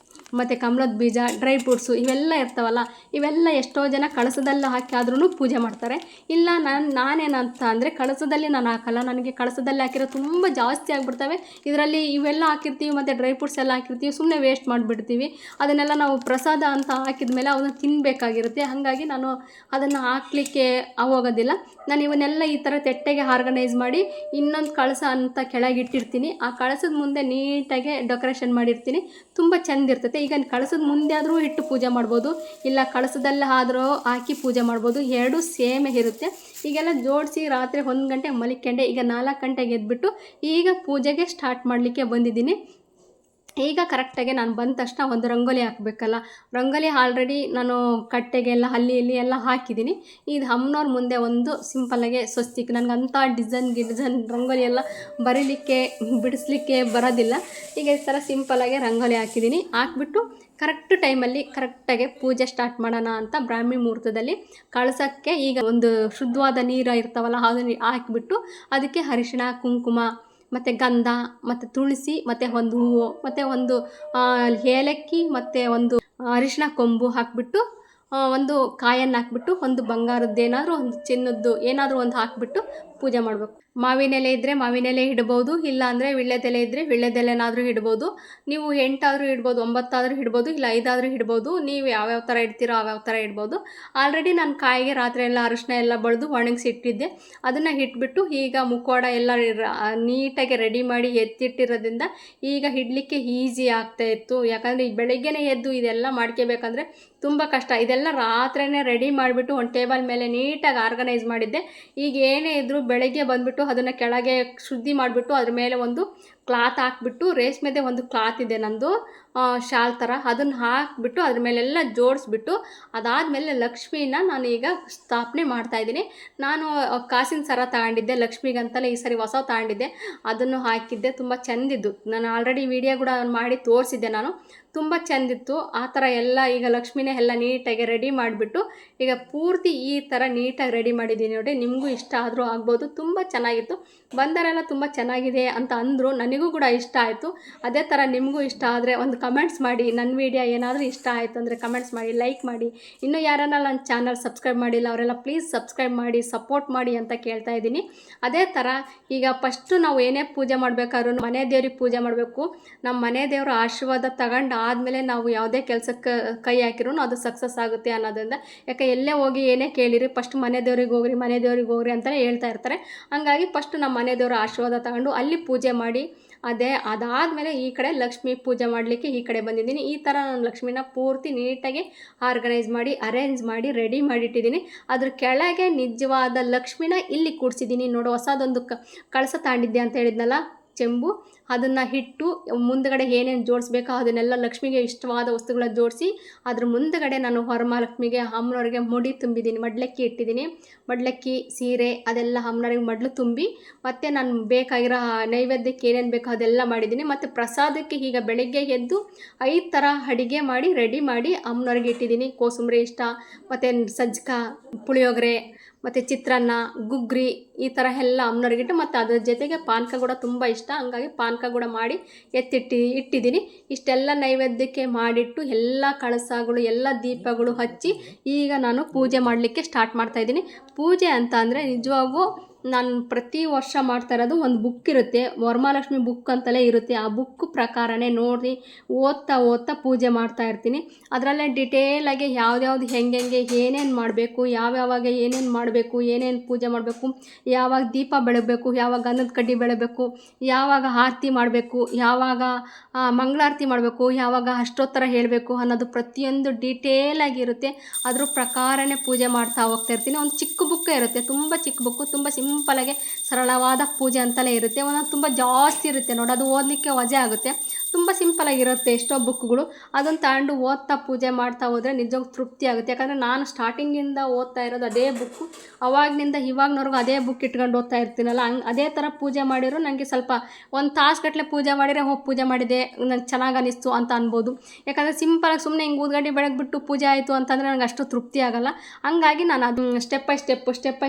ಮತ್ತು ಕಮಲದ ಬೀಜ, ಡ್ರೈ ಫ್ರೂಟ್ಸು ಇವೆಲ್ಲ ಇರ್ತಾವಲ್ಲ, ಇವೆಲ್ಲ ಎಷ್ಟೋ ಜನ ಕಳಸದಲ್ಲಿ ಹಾಕಿ ಆದ್ರೂ ಪೂಜೆ ಮಾಡ್ತಾರೆ. ಇಲ್ಲ ನಾನೇನಂತ ಅಂದರೆ ಕಳಸದಲ್ಲಿ ನಾನು ಹಾಕಲ್ಲ. ನನಗೆ ಕಳಸದಲ್ಲಿ ಹಾಕಿರೋ ತುಂಬ ಜಾಸ್ತಿ ಆಗಿಬಿಡ್ತವೆ. ಇದರಲ್ಲಿ ಇವೆಲ್ಲ ಹಾಕಿರ್ತೀವಿ ಮತ್ತು ಡ್ರೈ ಫ್ರೂಟ್ಸ್ ಎಲ್ಲ ಹಾಕಿರ್ತೀವಿ, ಸುಮ್ಮನೆ ವೇಸ್ಟ್ ಮಾಡಿಬಿಡ್ತೀವಿ. ಅದನ್ನೆಲ್ಲ ನಾವು ಪ್ರಸಾದ ಅಂತ ಹಾಕಿದ ಮೇಲೆ ಅವನ್ನ ತಿನ್ನಬೇಕಾಗಿರುತ್ತೆ. ಹಾಗಾಗಿ ನಾನು ಅದನ್ನು ಹಾಕಲಿಕ್ಕೆ ಹೋಗೋದಿಲ್ಲ. ನಾನು ಇವನ್ನೆಲ್ಲ ಈ ಥರ ತಟ್ಟೆಗೆ ಆರ್ಗನೈಸ್ ಮಾಡಿ ಇನ್ನೊಂದು ಕಳಸ ಅಂತ ಕೆಳಗಿಟ್ಟಿರ್ತೀನಿ. ಆ ಕಳಸದ ಮುಂದೆ ನೀಟಾಗಿ ಡೆಕೋರೇಷನ್ ಮಾಡಿರ್ತೀನಿ, ತುಂಬ ಚೆಂದ ಇರ್ತೈತೆ. ಈಗ ಕಳಸದ ಮುಂದೆ ಆದರೂ ಇಟ್ಟು ಪೂಜೆ ಮಾಡ್ಬೋದು, ಇಲ್ಲ ಕಳಸದಲ್ಲಿ ಆದರೂ ಹಾಕಿ ಪೂಜೆ ಮಾಡ್ಬೋದು, ಎರಡೂ ಸೇಮೇ ಇರುತ್ತೆ. ಈಗೆಲ್ಲ ಜೋಡಿಸಿ ರಾತ್ರಿ 1 ಗಂಟೆಗೆ ಮಲಿಕೊಂಡೆ. ಈಗ 4 ಗಂಟೆಗೆ ಎದ್ಬಿಟ್ಟು ಈಗ ಪೂಜೆಗೆ ಸ್ಟಾರ್ಟ್ ಮಾಡಲಿಕ್ಕೆ ಬಂದಿದ್ದೀನಿ. ಈಗ ಕರೆಕ್ಟಾಗಿ ನಾನು ಬಂದ ತಕ್ಷಣ ಒಂದು ರಂಗೋಲಿ ಹಾಕಬೇಕಲ್ಲ. ರಂಗೋಲಿ ಆಲ್ರೆಡಿ ನಾನು ಕಟ್ಟೆಗೆಲ್ಲ ಅಲ್ಲಿ ಇಲ್ಲಿ ಎಲ್ಲ ಹಾಕಿದ್ದೀನಿ. ಇದು ಅಮ್ಮನವ್ರ ಮುಂದೆ ಒಂದು ಸಿಂಪಲ್ಲಾಗೆ ಸ್ವಸ್ತಿಕ್, ನನಗಂಥ ಡಿಸೈನ್ ರಂಗೋಲಿ ಎಲ್ಲ ಬರೀಲಿಕ್ಕೆ ಬಿಡಿಸ್ಲಿಕ್ಕೆ ಬರೋದಿಲ್ಲ. ಈಗ ಈ ಥರ ಸಿಂಪಲ್ಲಾಗಿ ರಂಗೋಲಿ ಹಾಕಿದ್ದೀನಿ. ಹಾಕ್ಬಿಟ್ಟು ಕರೆಕ್ಟ್ ಟೈಮಲ್ಲಿ ಕರೆಕ್ಟಾಗಿ ಪೂಜೆ ಸ್ಟಾರ್ಟ್ ಮಾಡೋಣ ಅಂತ ಬ್ರಾಹ್ಮಿ ಮುಹೂರ್ತದಲ್ಲಿ ಕಳಸಕ್ಕೆ ಈಗ ಒಂದು ಶುದ್ಧವಾದ ನೀರು ಇರ್ತಾವಲ್ಲ ಅದನ್ನು ಹಾಕಿಬಿಟ್ಟು ಅದಕ್ಕೆ ಅರಿಶಿಣ, ಕುಂಕುಮ ಮತ್ತು ಗಂಧ ಮತ್ತು ತುಳಸಿ ಮತ್ತು ಒಂದು ಹೂವು ಮತ್ತು ಒಂದು ಏಲಕ್ಕಿ ಮತ್ತು ಒಂದು ಅರಿಶಿಣ ಕೊಂಬು ಹಾಕಿಬಿಟ್ಟು ಒಂದು ಕಾಯನ್ನು ಹಾಕ್ಬಿಟ್ಟು ಒಂದು ಬಂಗಾರದ್ದೇನಾದರೂ ಒಂದು ಚಿನ್ನದ್ದು ಏನಾದರೂ ಒಂದು ಹಾಕಿಬಿಟ್ಟು ಪೂಜೆ ಮಾಡಬೇಕು. ಮಾವಿನ ಎಲೆ ಇದ್ದರೆ ಮಾವಿನ ಎಲೆ ಇಡ್ಬೋದು, ಇಲ್ಲ ಅಂದರೆ ವಿಳ್ಯದೆಲೆ ಇದ್ದರೆ ವಿಳ್ಯದೆಲೆನಾದರೂ ಇಡ್ಬೋದು. ನೀವು 8 ಆದರೂ ಇಡ್ಬೋದು, 9 ಆದರೂ ಇಡ್ಬೋದು, ಇಲ್ಲ 5 ಆದರೂ ಇಡ್ಬೋದು. ನೀವು ಯಾವ್ಯಾವ ಥರ ಇಡ್ತೀರೋ ಯಾವ್ಯಾವ ಥರ ಇಡ್ಬೋದು. ಆಲ್ರೆಡಿ ನಾನು ಕಾಯಿಗೆ ರಾತ್ರಿ ಎಲ್ಲ ಅರಿಶಿನ ಎಲ್ಲ ಬಳಿದು ಒಣಗಿಸಿ ಇಟ್ಟಿದ್ದೆ. ಅದನ್ನು ಇಟ್ಬಿಟ್ಟು ಈಗ ಮುಖವಾಡ ಎಲ್ಲ ನೀಟಾಗಿ ರೆಡಿ ಮಾಡಿ ಎತ್ತಿಟ್ಟಿರೋದ್ರಿಂದ ಈಗ ಇಡಲಿಕ್ಕೆ ಈಸಿ ಆಗ್ತಾಯಿತ್ತು. ಯಾಕಂದರೆ ಈ ಬೆಳಗ್ಗೆನೇ ಎದ್ದು ಇದೆಲ್ಲ ಮಾಡ್ಕೋಬೇಕಂದ್ರೆ ತುಂಬ ಕಷ್ಟ. ಇದೆಲ್ಲ ರಾತ್ರಿನೇ ರೆಡಿ ಮಾಡಿಬಿಟ್ಟು ಒಂದು ಟೇಬಲ್ ಮೇಲೆ ನೀಟಾಗಿ ಆರ್ಗನೈಸ್ ಮಾಡಿದ್ದೆ. ಈಗ ಏನೇ ಇದ್ದರೂ ಬೆಳಗ್ಗೆ ಬಂದುಬಿಟ್ಟು ಅದನ್ನು ಕೆಳಗೆ ಶುದ್ಧಿ ಮಾಡಿಬಿಟ್ಟು ಅದ್ರ ಮೇಲೆ ಒಂದು ಕ್ಲಾತ್ ಹಾಕ್ಬಿಟ್ಟು, ರೇಷ್ಮೆದೇ ಒಂದು ಕ್ಲಾತ್ ಇದೆ ನಂದು ಶಾಲ್ ಥರ, ಅದನ್ನು ಹಾಕಿಬಿಟ್ಟು ಅದ್ರ ಮೇಲೆಲ್ಲ ಜೋಡಿಸ್ಬಿಟ್ಟು ಅದಾದಮೇಲೆ ಲಕ್ಷ್ಮೀನ ನಾನು ಈಗ ಸ್ಥಾಪನೆ ಮಾಡ್ತಾಯಿದ್ದೀನಿ. ನಾನು ಕಾಸಿನ ಸರ ತಗೊಂಡಿದ್ದೆ ಲಕ್ಷ್ಮಿಗಂತಲೇ, ಈ ಸರಿ ಹೊಸ ತಗೊಂಡಿದ್ದೆ, ಅದನ್ನು ಹಾಕಿದ್ದೆ. ತುಂಬ ಚೆಂದಿದ್ದು. ನಾನು ಆಲ್ರೆಡಿ ವಿಡಿಯೋ ಕೂಡ ಮಾಡಿ ತೋರಿಸಿದ್ದೆ. ನಾನು ತುಂಬ ಚೆಂದಿತ್ತು. ಆ ಥರ ಎಲ್ಲ ಈಗ ಲಕ್ಷ್ಮಿನೇ ಎಲ್ಲ ನೀಟಾಗಿ ರೆಡಿ ಮಾಡಿಬಿಟ್ಟು ಈಗ ಪೂರ್ತಿ ಈ ಥರ ನೀಟಾಗಿ ರೆಡಿ ಮಾಡಿದ್ದೀನಿ ನೋಡಿ. ನಿಮಗೂ ಇಷ್ಟ ಆದರೂ ಆಗ್ಬೋದು. ತುಂಬ ಚೆನ್ನಾಗಿತ್ತು. ಬಂದರೆಲ್ಲ ತುಂಬ ಚೆನ್ನಾಗಿದೆ ಅಂತ ಅಂದರು. ನನಗೂ ಕೂಡ ಇಷ್ಟ ಆಯಿತು. ಅದೇ ಥರ ನಿಮಗೂ ಇಷ್ಟ ಆದರೆ ಒಂದು ಕಮೆಂಟ್ಸ್ ಮಾಡಿ. ನನ್ನ ವಿಡಿಯೋ ಏನಾದರೂ ಇಷ್ಟ ಆಯಿತು ಅಂದರೆ ಕಮೆಂಟ್ಸ್ ಮಾಡಿ, ಲೈಕ್ ಮಾಡಿ. ಇನ್ನೂ ಯಾರನ್ನ ನನ್ನ ಚಾನಲ್ ಸಬ್ಸ್ಕ್ರೈಬ್ ಮಾಡಿಲ್ಲ ಅವರೆಲ್ಲ ಪ್ಲೀಸ್ ಸಬ್ಸ್ಕ್ರೈಬ್ ಮಾಡಿ, ಸಪೋರ್ಟ್ ಮಾಡಿ ಅಂತ ಕೇಳ್ತಾ ಇದ್ದೀನಿ. ಅದೇ ಥರ ಈಗ ಫಸ್ಟು ನಾವು ಏನೇ ಪೂಜೆ ಮಾಡಬೇಕಾದ್ರೂ ಮನೆ ದೇವ್ರಿಗೆ ಪೂಜೆ ಮಾಡಬೇಕು. ನಮ್ಮ ಮನೆ ದೇವರ ಆಶೀರ್ವಾದ ತಗೊಂಡು ಆದಮೇಲೆ ನಾವು ಯಾವುದೇ ಕೆಲಸಕ್ಕೆ ಕೈ ಹಾಕಿರೂ ಅದು ಸಕ್ಸಸ್ ಆಗುತ್ತೆ ಅನ್ನೋದ್ರಿಂದ. ಯಾಕೆ ಎಲ್ಲೇ ಹೋಗಿ ಏನೇ ಕೇಳಿರಿ ಫಸ್ಟ್ ಮನೆ ದೇವ್ರಿಗೆ ಹೋಗ್ರಿ, ಮನೆ ದೇವ್ರಿಗೆ ಹೋಗ್ರಿ ಅಂತಲೇ ಹೇಳ್ತಾ ಇರ್ತಾರೆ. ಹಾಗಾಗಿ ಫಸ್ಟು ನಮ್ಮ ಮನೆ ದೇವರ ಆಶೀರ್ವಾದ ತಗೊಂಡು ಅಲ್ಲಿ ಪೂಜೆ ಮಾಡಿ ಅದಾದಮೇಲೆ ಈ ಕಡೆ ಲಕ್ಷ್ಮಿ ಪೂಜೆ ಮಾಡಲಿಕ್ಕೆ ಈ ಕಡೆ ಬಂದಿದ್ದೀನಿ. ಈ ಥರ ನಾನು ಲಕ್ಷ್ಮಿನ ಪೂರ್ತಿ ನೀಟಾಗಿ ಆರ್ಗನೈಸ್ ಮಾಡಿ ಅರೇಂಜ್ ಮಾಡಿ ರೆಡಿ ಮಾಡಿಟ್ಟಿದ್ದೀನಿ. ಅದ್ರ ಕೆಳಗೆ ನಿಜವಾದ ಲಕ್ಷ್ಮಿನ ಇಲ್ಲಿ ಕೂಡಿಸಿದ್ದೀನಿ. ನೋಡು, ಹೊಸದೊಂದು ಕಳಸ ತಾಂಡಿದ್ದೆ ಅಂತ ಹೇಳಿದ್ನಲ್ಲ, ಚೆಂಬು, ಅದನ್ನು ಇಟ್ಟು ಮುಂದುಗಡೆ ಏನೇನು ಜೋಡಿಸ್ಬೇಕೋ ಅದನ್ನೆಲ್ಲ ಲಕ್ಷ್ಮಿಗೆ ಇಷ್ಟವಾದ ವಸ್ತುಗಳ ಜೋಡಿಸಿ ಅದ್ರ ಮುಂದುಗಡೆ ನಾನು ವರಮಹಾಲಕ್ಷ್ಮಿಗೆ ಅಮ್ಮನವ್ರಿಗೆ ಮುಡಿ ತುಂಬಿದ್ದೀನಿ. ಮಡ್ಲಕ್ಕಿ ಇಟ್ಟಿದ್ದೀನಿ. ಮಡ್ಲಕ್ಕಿ, ಸೀರೆ ಅದೆಲ್ಲ ಅಮ್ಮನವ್ರಿಗೆ ಮಡ್ಲು ತುಂಬಿ ಮತ್ತು ನಾನು ಬೇಕಾಗಿರೋ ನೈವೇದ್ಯಕ್ಕೆ ಏನೇನು ಬೇಕೋ ಅದೆಲ್ಲ ಮಾಡಿದ್ದೀನಿ. ಮತ್ತು ಪ್ರಸಾದಕ್ಕೆ ಈಗ ಬೆಳಗ್ಗೆ ಎದ್ದು 5 ಥರ ಅಡುಗೆ ಮಾಡಿ ರೆಡಿ ಮಾಡಿ ಅಮ್ಮನವ್ರಿಗೆ ಇಟ್ಟಿದ್ದೀನಿ. ಕೋಸಂಬರಿ ಇಷ್ಟ, ಮತ್ತು ಸಜ್ಜಕ, ಪುಳಿಯೋಗರೆ, ಮತ್ತು ಚಿತ್ರಾನ್ನ, ಗುಗ್ರಿ, ಈ ಥರ ಎಲ್ಲ ಅಮ್ಮನವ್ರಿಗಿಟ್ಟು ಮತ್ತು ಅದ್ರ ಜೊತೆಗೆ ಪಾನಕ ಕೂಡ ತುಂಬ ಇಷ್ಟ. ಹಂಗಾಗಿ ಪಾನಕ ಕೂಡ ಮಾಡಿ ಇಟ್ಟಿದ್ದೀನಿ. ಇಷ್ಟೆಲ್ಲ ನೈವೇದ್ಯಕ್ಕೆ ಮಾಡಿಟ್ಟು ಎಲ್ಲ ಕಳಸಗಳು ಎಲ್ಲ ದೀಪಗಳು ಹಚ್ಚಿ ಈಗ ನಾನು ಪೂಜೆ ಮಾಡಲಿಕ್ಕೆ ಸ್ಟಾರ್ಟ್ ಮಾಡ್ತಾಯಿದ್ದೀನಿ. ಪೂಜೆ ಅಂತ ಅಂದರೆ ನಿಜವಾಗೂ ನಾನು ಪ್ರತಿ ವರ್ಷ ಮಾಡ್ತಾ ಇರೋದು ಒಂದು ಬುಕ್ ಇರುತ್ತೆ, ವರಮಹಾಲಕ್ಷ್ಮಿ ಬುಕ್ ಅಂತಲೇ ಇರುತ್ತೆ. ಆ ಬುಕ್ ಪ್ರಕಾರನೇ ನೋಡಿ ಓದ್ತಾ ಪೂಜೆ ಮಾಡ್ತಾ ಇರ್ತೀನಿ. ಅದರಲ್ಲೇ ಡಿಟೇಲಾಗಿ ಯಾವ್ದು ಹೆಂಗೆ ಏನೇನು ಮಾಡಬೇಕು, ಯಾವ್ಯಾವಾಗ ಏನೇನು ಮಾಡಬೇಕು, ಏನೇನು ಪೂಜೆ ಮಾಡಬೇಕು, ಯಾವಾಗ ದೀಪ ಬೆಳಗಬೇಕು, ಯಾವಾಗ ಗಂಧದ ಕಡ್ಡಿ ಬೆಳಗಬೇಕು, ಯಾವಾಗ ಆರತಿ ಮಾಡಬೇಕು, ಯಾವಾಗ ಮಂಗಳಾರತಿ ಮಾಡಬೇಕು, ಯಾವಾಗ ಅಷ್ಟೋತ್ತರ ಹೇಳಬೇಕು ಅನ್ನೋದು ಪ್ರತಿಯೊಂದು ಡೀಟೇಲಾಗಿರುತ್ತೆ. ಅದ್ರ ಪ್ರಕಾರನೇ ಪೂಜೆ ಮಾಡ್ತಾ ಹೋಗ್ತಾ ಇರ್ತೀನಿ. ಒಂದು ಚಿಕ್ಕ ಬುಕ್ಕೇ ಇರುತ್ತೆ, ತುಂಬ ಚಿಕ್ಕ ಬುಕ್ಕು, ತುಂಬ ಸಿಂಪಲಾಗಿ ಸರಳವಾದ ಪೂಜೆ ಅಂತಲೇ ಇರುತ್ತೆ. ಒಂದೊಂದು ತುಂಬ ಜಾಸ್ತಿ ಇರುತ್ತೆ ನೋಡಿ, ಅದು ಓದಲಿಕ್ಕೆ ವಜೆ ಆಗುತ್ತೆ. ತುಂಬ ಸಿಂಪಲಾಗಿರುತ್ತೆ ಎಷ್ಟೋ ಬುಕ್ಗಳು. ಅದನ್ನು ತಗೊಂಡು ಓದ್ತಾ ಪೂಜೆ ಮಾಡ್ತಾ ಹೋದರೆ ನಿಜವಾಗ್ ತೃಪ್ತಿ ಆಗುತ್ತೆ. ಯಾಕಂದರೆ ನಾನು ಸ್ಟಾರ್ಟಿಂಗಿಂದ ಓದ್ತಾ ಇರೋದು ಅದೇ ಬುಕ್ಕು, ಅವಾಗಿನಿಂದ ಇವಾಗ್ನವ್ರಿಗೂ ಅದೇ ಬುಕ್ ಇಟ್ಕೊಂಡು ಓದ್ತಾ ಇರ್ತೀನಲ್ಲ, ಅದೇ ಥರ ಪೂಜೆ ಮಾಡಿರೋ ನನಗೆ ಸ್ವಲ್ಪ ಒಂದು ತಾಸುಗಟ್ಟಲೆ ಪೂಜೆ ಮಾಡಿದರೆ ಪೂಜೆ ಮಾಡಿದೆ ನಂಗೆ ಚೆನ್ನಾಗಿ ಅನ್ನಿಸ್ತು ಅಂತ ಅನ್ಬೋದು. ಯಾಕಂದರೆ ಸಿಂಪಲಾಗಿ ಸುಮ್ಮನೆ ಹಿಂಗೆ ಊದ್ಗಡ್ಡಿ ಬೆಳಗ್ಬಿಟ್ಟು ಪೂಜೆ ಆಯಿತು ಅಂತಂದರೆ ನನಗೆ ಅಷ್ಟು ತೃಪ್ತಿ ಆಗೋಲ್ಲ. ಹಂಗಾಗಿ ನಾನು ಅದು ಸ್ಟೆಪ್ ಬೈ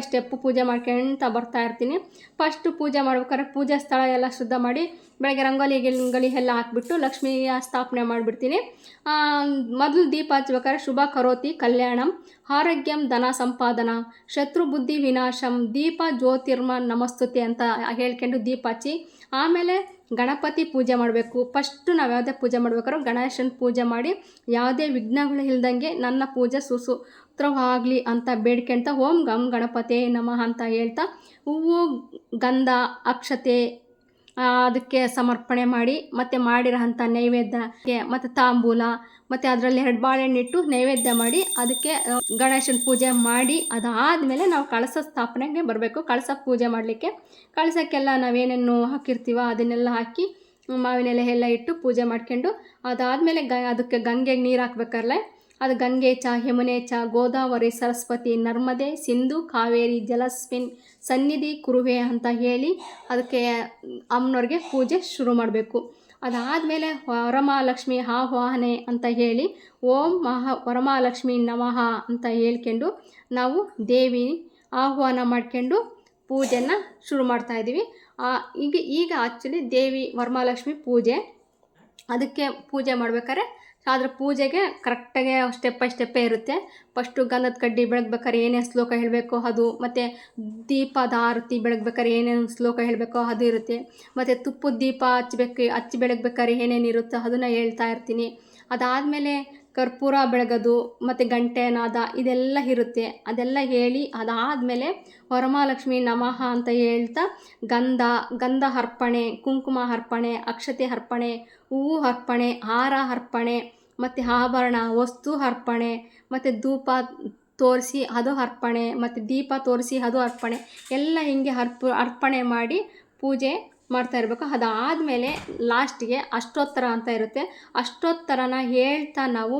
ಸ್ಟೆಪ್ಪು ಪೂಜೆ ಮಾಡ್ಕೊಂತ ಬರ್ತಾ ಇರ್ತೀನಿ. ಫಸ್ಟು ಪೂಜೆ ಮಾಡ್ಬೇಕಾದ್ರೆ ಪೂಜಾ ಸ್ಥಳ ಎಲ್ಲ ಶುದ್ಧ ಮಾಡಿ ಬೆಳಗ್ಗೆ ರಂಗೋಲಿ ಎಲ್ಲ ಹಾಕ್ಬಿಟ್ಟು ಲಕ್ಷ್ಮಿಯ ಸ್ಥಾಪನೆ ಮಾಡಿಬಿಡ್ತೀನಿ. ಮೊದಲು ದೀಪ ಹಚ್ಬೇಕಾದ್ರೆ ಶುಭ ಕರೋತಿ ಕಲ್ಯಾಣಂ ಆರೋಗ್ಯಂ ಧನ ಸಂಪಾದನ ಶತ್ರು ಬುದ್ಧಿ ವಿನಾಶಂ ದೀಪ ಜ್ಯೋತಿರ್ಮ ನಮಸ್ತುತೆ ಅಂತ ಹೇಳ್ಕೊಂಡು ದೀಪ ಹಚ್ಚಿ ಆಮೇಲೆ ಗಣಪತಿ ಪೂಜೆ ಮಾಡಬೇಕು. ಫಸ್ಟು ನಾವು ಯಾವುದೇ ಪೂಜೆ ಮಾಡ್ಬೇಕಾದ್ರೂ ಗಣೇಶನ ಪೂಜೆ ಮಾಡಿ ಯಾವುದೇ ವಿಘ್ನಗಳು ಇಲ್ದಂಗೆ ನನ್ನ ಪೂಜೆ ಸುಸೂತ್ರವಾಗಲಿ ಅಂತ ಬೇಡ್ಕೊಂತ ಓಂ ಗಂ ಗಣಪತಿ ನಮಃ ಅಂತ ಹೇಳ್ತಾ ಹೂವು, ಗಂಧ, ಅಕ್ಷತೆ ಅದಕ್ಕೆ ಸಮರ್ಪಣೆ ಮಾಡಿ ಮತ್ತು ಮಾಡಿರೋಂಥ ನೈವೇದ್ಯಕ್ಕೆ ಮತ್ತು ತಾಂಬೂಲ ಮತ್ತು ಅದರಲ್ಲಿ 2 ಬಾಳೆಹಣ್ಣಿಟ್ಟು ನೈವೇದ್ಯ ಮಾಡಿ ಅದಕ್ಕೆ ಗಣೇಶನ ಪೂಜೆ ಮಾಡಿ ಅದಾದಮೇಲೆ ನಾವು ಕಳಸ ಸ್ಥಾಪನೆಗೆ ಬರಬೇಕು. ಕಳಸ ಪೂಜೆ ಮಾಡಲಿಕ್ಕೆ ಕಳಸಕ್ಕೆಲ್ಲ ನಾವೇನೇನು ಹಾಕಿರ್ತೀವೋ ಅದನ್ನೆಲ್ಲ ಹಾಕಿ ಮಾವಿನ ಎಲೆ ಎಲ್ಲ ಇಟ್ಟು ಪೂಜೆ ಮಾಡ್ಕೊಂಡು ಅದಾದಮೇಲೆ ಅದಕ್ಕೆ ಗಂಗೆಗೆ ನೀರು ಹಾಕ್ಬೇಕಾದ್ರೆ ಅದು ಗಂಗೆ ಚ ಯಮುನೆ ಚ ಗೋದಾವರಿ ಸರಸ್ವತಿ ನರ್ಮದೆ ಸಿಂಧು ಕಾವೇರಿ ಜಲಸ್ಮಿನ್ ಸನ್ನಿಧಿ ಕುರುವೆ ಅಂತ ಹೇಳಿ ಅದಕ್ಕೆ ಅಮ್ಮನವ್ರಿಗೆ ಪೂಜೆ ಶುರು ಮಾಡಬೇಕು. ಅದಾದಮೇಲೆ ವರಮಹಾಲಕ್ಷ್ಮಿ ಆಹ್ವಾನೆ ಅಂತ ಹೇಳಿ ಓಂ ವರಮಹಾಲಕ್ಷ್ಮಿ ನಮಃ ಅಂತ ಹೇಳ್ಕೊಂಡು ನಾವು ದೇವಿ ಆಹ್ವಾನ ಮಾಡ್ಕೊಂಡು ಪೂಜೆನ ಶುರು ಮಾಡ್ತಾಯಿದ್ದೀವಿ. ಈಗ ಆ್ಯಕ್ಚುಲಿ ದೇವಿ ವರಮಹಾಲಕ್ಷ್ಮಿ ಪೂಜೆ, ಅದಕ್ಕೆ ಪೂಜೆ ಮಾಡ್ಬೇಕಾದ್ರೆ ಅದರ ಪೂಜೆಗೆ ಕರೆಕ್ಟಾಗೆ ಸ್ಟೆಪ್ ಬೈ ಸ್ಟೆಪ್ಪೇ ಇರುತ್ತೆ. ಫಸ್ಟು ಗಂಧದ ಕಡ್ಡಿ ಬೆಳಗ್ಬೇಕಾದ್ರೆ ಏನೇನು ಶ್ಲೋಕ ಹೇಳಬೇಕು ಅದು, ಮತ್ತು ದೀಪದ ಆರತಿ ಬೆಳಗ್ಬೇಕಾದ್ರೆ ಏನೇನು ಶ್ಲೋಕ ಹೇಳಬೇಕೋ ಅದು ಇರುತ್ತೆ. ಮತ್ತು ತುಪ್ಪದ ದೀಪ ಹಚ್ಚಿ ಬೆಳಗ್ಬೇಕಾದ್ರೆ ಏನೇನು ಇರುತ್ತೋ ಅದನ್ನು ಹೇಳ್ತಾ ಇರ್ತೀನಿ. ಅದಾದಮೇಲೆ ಕರ್ಪೂರ ಬೆಳಗೋದು ಮತ್ತು ಗಂಟೆ ನಾದ ಇದೆಲ್ಲ ಇರುತ್ತೆ. ಅದೆಲ್ಲ ಹೇಳಿ ಅದಾದಮೇಲೆ ವರಮಹಾಲಕ್ಷ್ಮಿ ನಮಃ ಅಂತ ಹೇಳ್ತಾ ಗಂಧ ಅರ್ಪಣೆ, ಕುಂಕುಮ ಅರ್ಪಣೆ, ಅಕ್ಷತೆ ಅರ್ಪಣೆ, ಹೂವು ಅರ್ಪಣೆ, ಹಾರ ಅರ್ಪಣೆ, ಮತ್ತು ಆಭರಣ ವಸ್ತು ಅರ್ಪಣೆ, ಮತ್ತು ಧೂಪ ತೋರಿಸಿ ಅದು ಅರ್ಪಣೆ, ಮತ್ತು ದೀಪ ತೋರಿಸಿ ಅದು ಅರ್ಪಣೆ, ಎಲ್ಲ ಹಿಂಗೆ ಅರ್ಪಣೆ ಮಾಡಿ ಪೂಜೆ ಮಾಡ್ತಾ ಇರಬೇಕು. ಅದಾದಮೇಲೆ ಲಾಸ್ಟಿಗೆ ಅಷ್ಟೋತ್ತರ ಅಂತ ಇರುತ್ತೆ. ಅಷ್ಟೋತ್ತರನ ಹೇಳ್ತಾ ನಾವು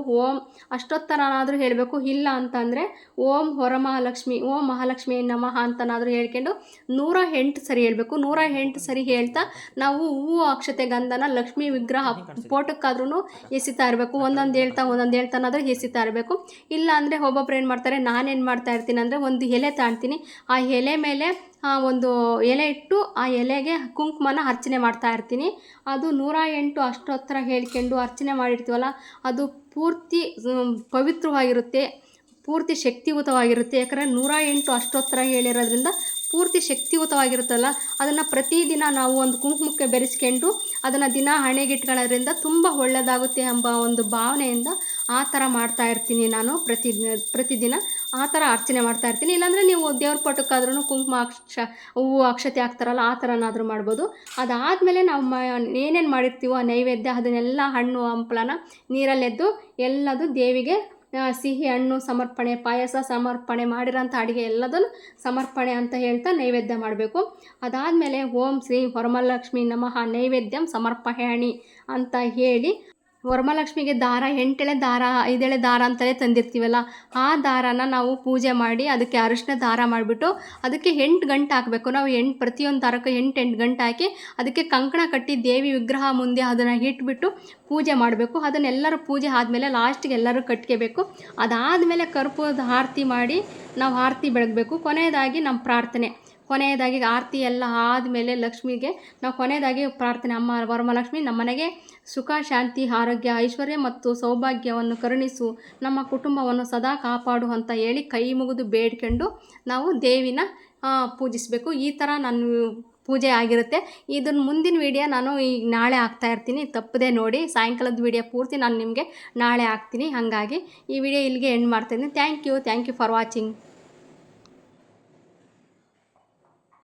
ಅಷ್ಟೋತ್ತರನಾದರೂ ಹೇಳಬೇಕು. ಇಲ್ಲ ಅಂತಂದರೆ ಓಂ ವರಮಹಾಲಕ್ಷ್ಮಿ ಓಂ ಮಹಾಲಕ್ಷ್ಮಿ ನಮಃ ಅಂತನಾದರೂ ಹೇಳ್ಕೊಂಡು 108 ಸರಿ ಹೇಳಬೇಕು. 108 ಸರಿ ಹೇಳ್ತಾ ನಾವು ಹೂವು ಅಕ್ಷತೆ ಗಂಧನ ಲಕ್ಷ್ಮೀ ವಿಗ್ರಹ ಫೋಟೋಕ್ಕಾದ್ರೂ ಎಸಿತಾ ಇರಬೇಕು. ಒಂದೊಂದು ಹೇಳ್ತಾನಾದರೂ ಎಸಿತಾ ಇರಬೇಕು. ಇಲ್ಲ ಅಂದರೆ ಒಬ್ಬೊಬ್ರು ಏನು ಮಾಡ್ತಾರೆ, ನಾನೇನು ಮಾಡ್ತಾ ಇರ್ತೀನಿ ಅಂದರೆ ಒಂದು ಎಲೆ ತಾಣ್ತೀನಿ, ಆ ಎಲೆ ಮೇಲೆ ಒಂದು ಎಲೆ ಇಟ್ಟು ಆ ಎಲೆಗೆ ಕುಂಕುಮನ ಅರ್ಚನೆ ಮಾಡ್ತಾ ಇರ್ತೀನಿ. ಅದು 108 ಅಷ್ಟೋತ್ತರ ಹೇಳ್ಕೊಂಡು ಅರ್ಚನೆ ಮಾಡಿರ್ತೀವಲ್ಲ, ಅದು ಪೂರ್ತಿ ಪವಿತ್ರವಾಗಿರುತ್ತೆ, ಪೂರ್ತಿ ಶಕ್ತಿಯುತವಾಗಿರುತ್ತೆ. ಯಾಕಂದರೆ 108 ಅಷ್ಟೋತ್ತರ ಹೇಳಿರೋದ್ರಿಂದ ಪೂರ್ತಿ ಶಕ್ತಿಯುತವಾಗಿರುತ್ತಲ್ಲ, ಅದನ್ನು ಪ್ರತಿದಿನ ನಾವು ಒಂದು ಕುಂಕುಮಕ್ಕೆ ಬೆರೆಸ್ಕೊಂಡು ಅದನ್ನು ದಿನ ಹಣೆಗಿಟ್ಕೊಳ್ಳೋದ್ರಿಂದ ತುಂಬ ಒಳ್ಳೆಯದಾಗುತ್ತೆ ಎಂಬ ಒಂದು ಭಾವನೆಯಿಂದ ಆ ಥರ ಮಾಡ್ತಾ ಇರ್ತೀನಿ ನಾನು. ಪ್ರತಿದಿನ ಆ ಥರ ಅರ್ಚನೆ ಮಾಡ್ತಾ ಇರ್ತೀನಿ. ಇಲ್ಲಾಂದರೆ ನೀವು ದೇವ್ರ ಪಟಕ್ಕಾದ್ರೂ ಕುಂಕುಮ ಹೂವು ಅಕ್ಷತೆ ಹಾಕ್ತಾರಲ್ಲ ಆ ಥರನಾದರೂ ಮಾಡ್ಬೋದು. ಅದಾದಮೇಲೆ ನಾವು ಏನೇನು ಮಾಡಿರ್ತೀವೋ ಆ ನೈವೇದ್ಯ ಅದನ್ನೆಲ್ಲ ಹಣ್ಣು ಹಂಪಲನ ನೀರಲ್ಲೆದ್ದು ಎಲ್ಲದು ದೇವಿಗೆ ಸಿಹಿ ಹಣ್ಣು ಸಮರ್ಪಣೆ, ಪಾಯಸ ಸಮರ್ಪಣೆ, ಮಾಡಿರೋಂಥ ಅಡುಗೆ ಎಲ್ಲದನ್ನು ಸಮರ್ಪಣೆ ಅಂತ ಹೇಳ್ತಾ ನೈವೇದ್ಯ ಮಾಡಬೇಕು. ಅದಾದಮೇಲೆ ಓಂ ಶ್ರೀ ವರಮಹಾಲಕ್ಷ್ಮಿ ನಮಃ ನೈವೇದ್ಯಂ ಸಮರ್ಪಯಾಮಿ ಅಂತ ಹೇಳಿ ವರಮಹಾಲಕ್ಷ್ಮಿಗೆ ದಾರ 8 ಎಳೆ ದಾರ 5 ಎಳೆ ದಾರ ಅಂತಲೇ ತಂದಿರ್ತೀವಲ್ಲ, ಆ ದಾರನ ನಾವು ಪೂಜೆ ಮಾಡಿ ಅದಕ್ಕೆ ಅರಿಶಿನ ದಾರ ಮಾಡಿಬಿಟ್ಟು ಅದಕ್ಕೆ 8 ಗಂಟೆ ಹಾಕಬೇಕು. ನಾವು ಪ್ರತಿಯೊಂದು ದಾರಕ್ಕೆ 8 ಗಂಟೆ ಹಾಕಿ ಅದಕ್ಕೆ ಕಂಕಣ ಕಟ್ಟಿ ದೇವಿ ವಿಗ್ರಹ ಮುಂದೆ ಅದನ್ನು ಇಟ್ಬಿಟ್ಟು ಪೂಜೆ ಮಾಡಬೇಕು. ಅದನ್ನೆಲ್ಲರೂ ಪೂಜೆ ಆದಮೇಲೆ ಲಾಸ್ಟಿಗೆ ಎಲ್ಲರೂ ಕಟ್ಕೋಬೇಕು. ಅದಾದಮೇಲೆ ಕರ್ಪೂರದ ಆರತಿ ಮಾಡಿ ನಾವು ಆರತಿ ಬೆಳಗಬೇಕು. ಕೊನೆಯದಾಗಿ ನಮ್ಮ ಪ್ರಾರ್ಥನೆ, ಕೊನೆಯದಾಗಿ ಆರತಿ ಎಲ್ಲ ಆದಮೇಲೆ ಲಕ್ಷ್ಮಿಗೆ ನಾವು ಕೊನೆಯದಾಗಿ ಪ್ರಾರ್ಥನೆ, ಅಮ್ಮ ವರಮಹಾಲಕ್ಷ್ಮಿ ನಮ್ಮನೆಗೆ ಸುಖ ಶಾಂತಿ ಆರೋಗ್ಯ ಐಶ್ವರ್ಯ ಮತ್ತು ಸೌಭಾಗ್ಯವನ್ನು ಕರುಣಿಸು, ನಮ್ಮ ಕುಟುಂಬವನ್ನು ಸದಾ ಕಾಪಾಡು ಅಂತ ಹೇಳಿ ಕೈ ಮುಗಿದು ಬೇಡ್ಕೊಂಡು ನಾವು ದೇವಿನ ಪೂಜಿಸಬೇಕು. ಈ ಥರ ನಾನು ಪೂಜೆ ಆಗಿರುತ್ತೆ. ಇದನ್ನು ಮುಂದಿನ ವೀಡಿಯೋ ನಾನು ಈಗ ನಾಳೆ ಹಾಕ್ತಾ ಇರ್ತೀನಿ, ತಪ್ಪದೆ ನೋಡಿ. ಸಾಯಂಕಾಲದ ವೀಡಿಯೋ ಪೂರ್ತಿ ನಾನು ನಿಮಗೆ ನಾಳೆ ಹಾಕ್ತೀನಿ. ಹಾಗಾಗಿ ಈ ವಿಡಿಯೋ ಇಲ್ಲಿಗೆ ಎಂಡ್ ಮಾಡ್ತಾಯಿದ್ದೀನಿ. Thank you for watching.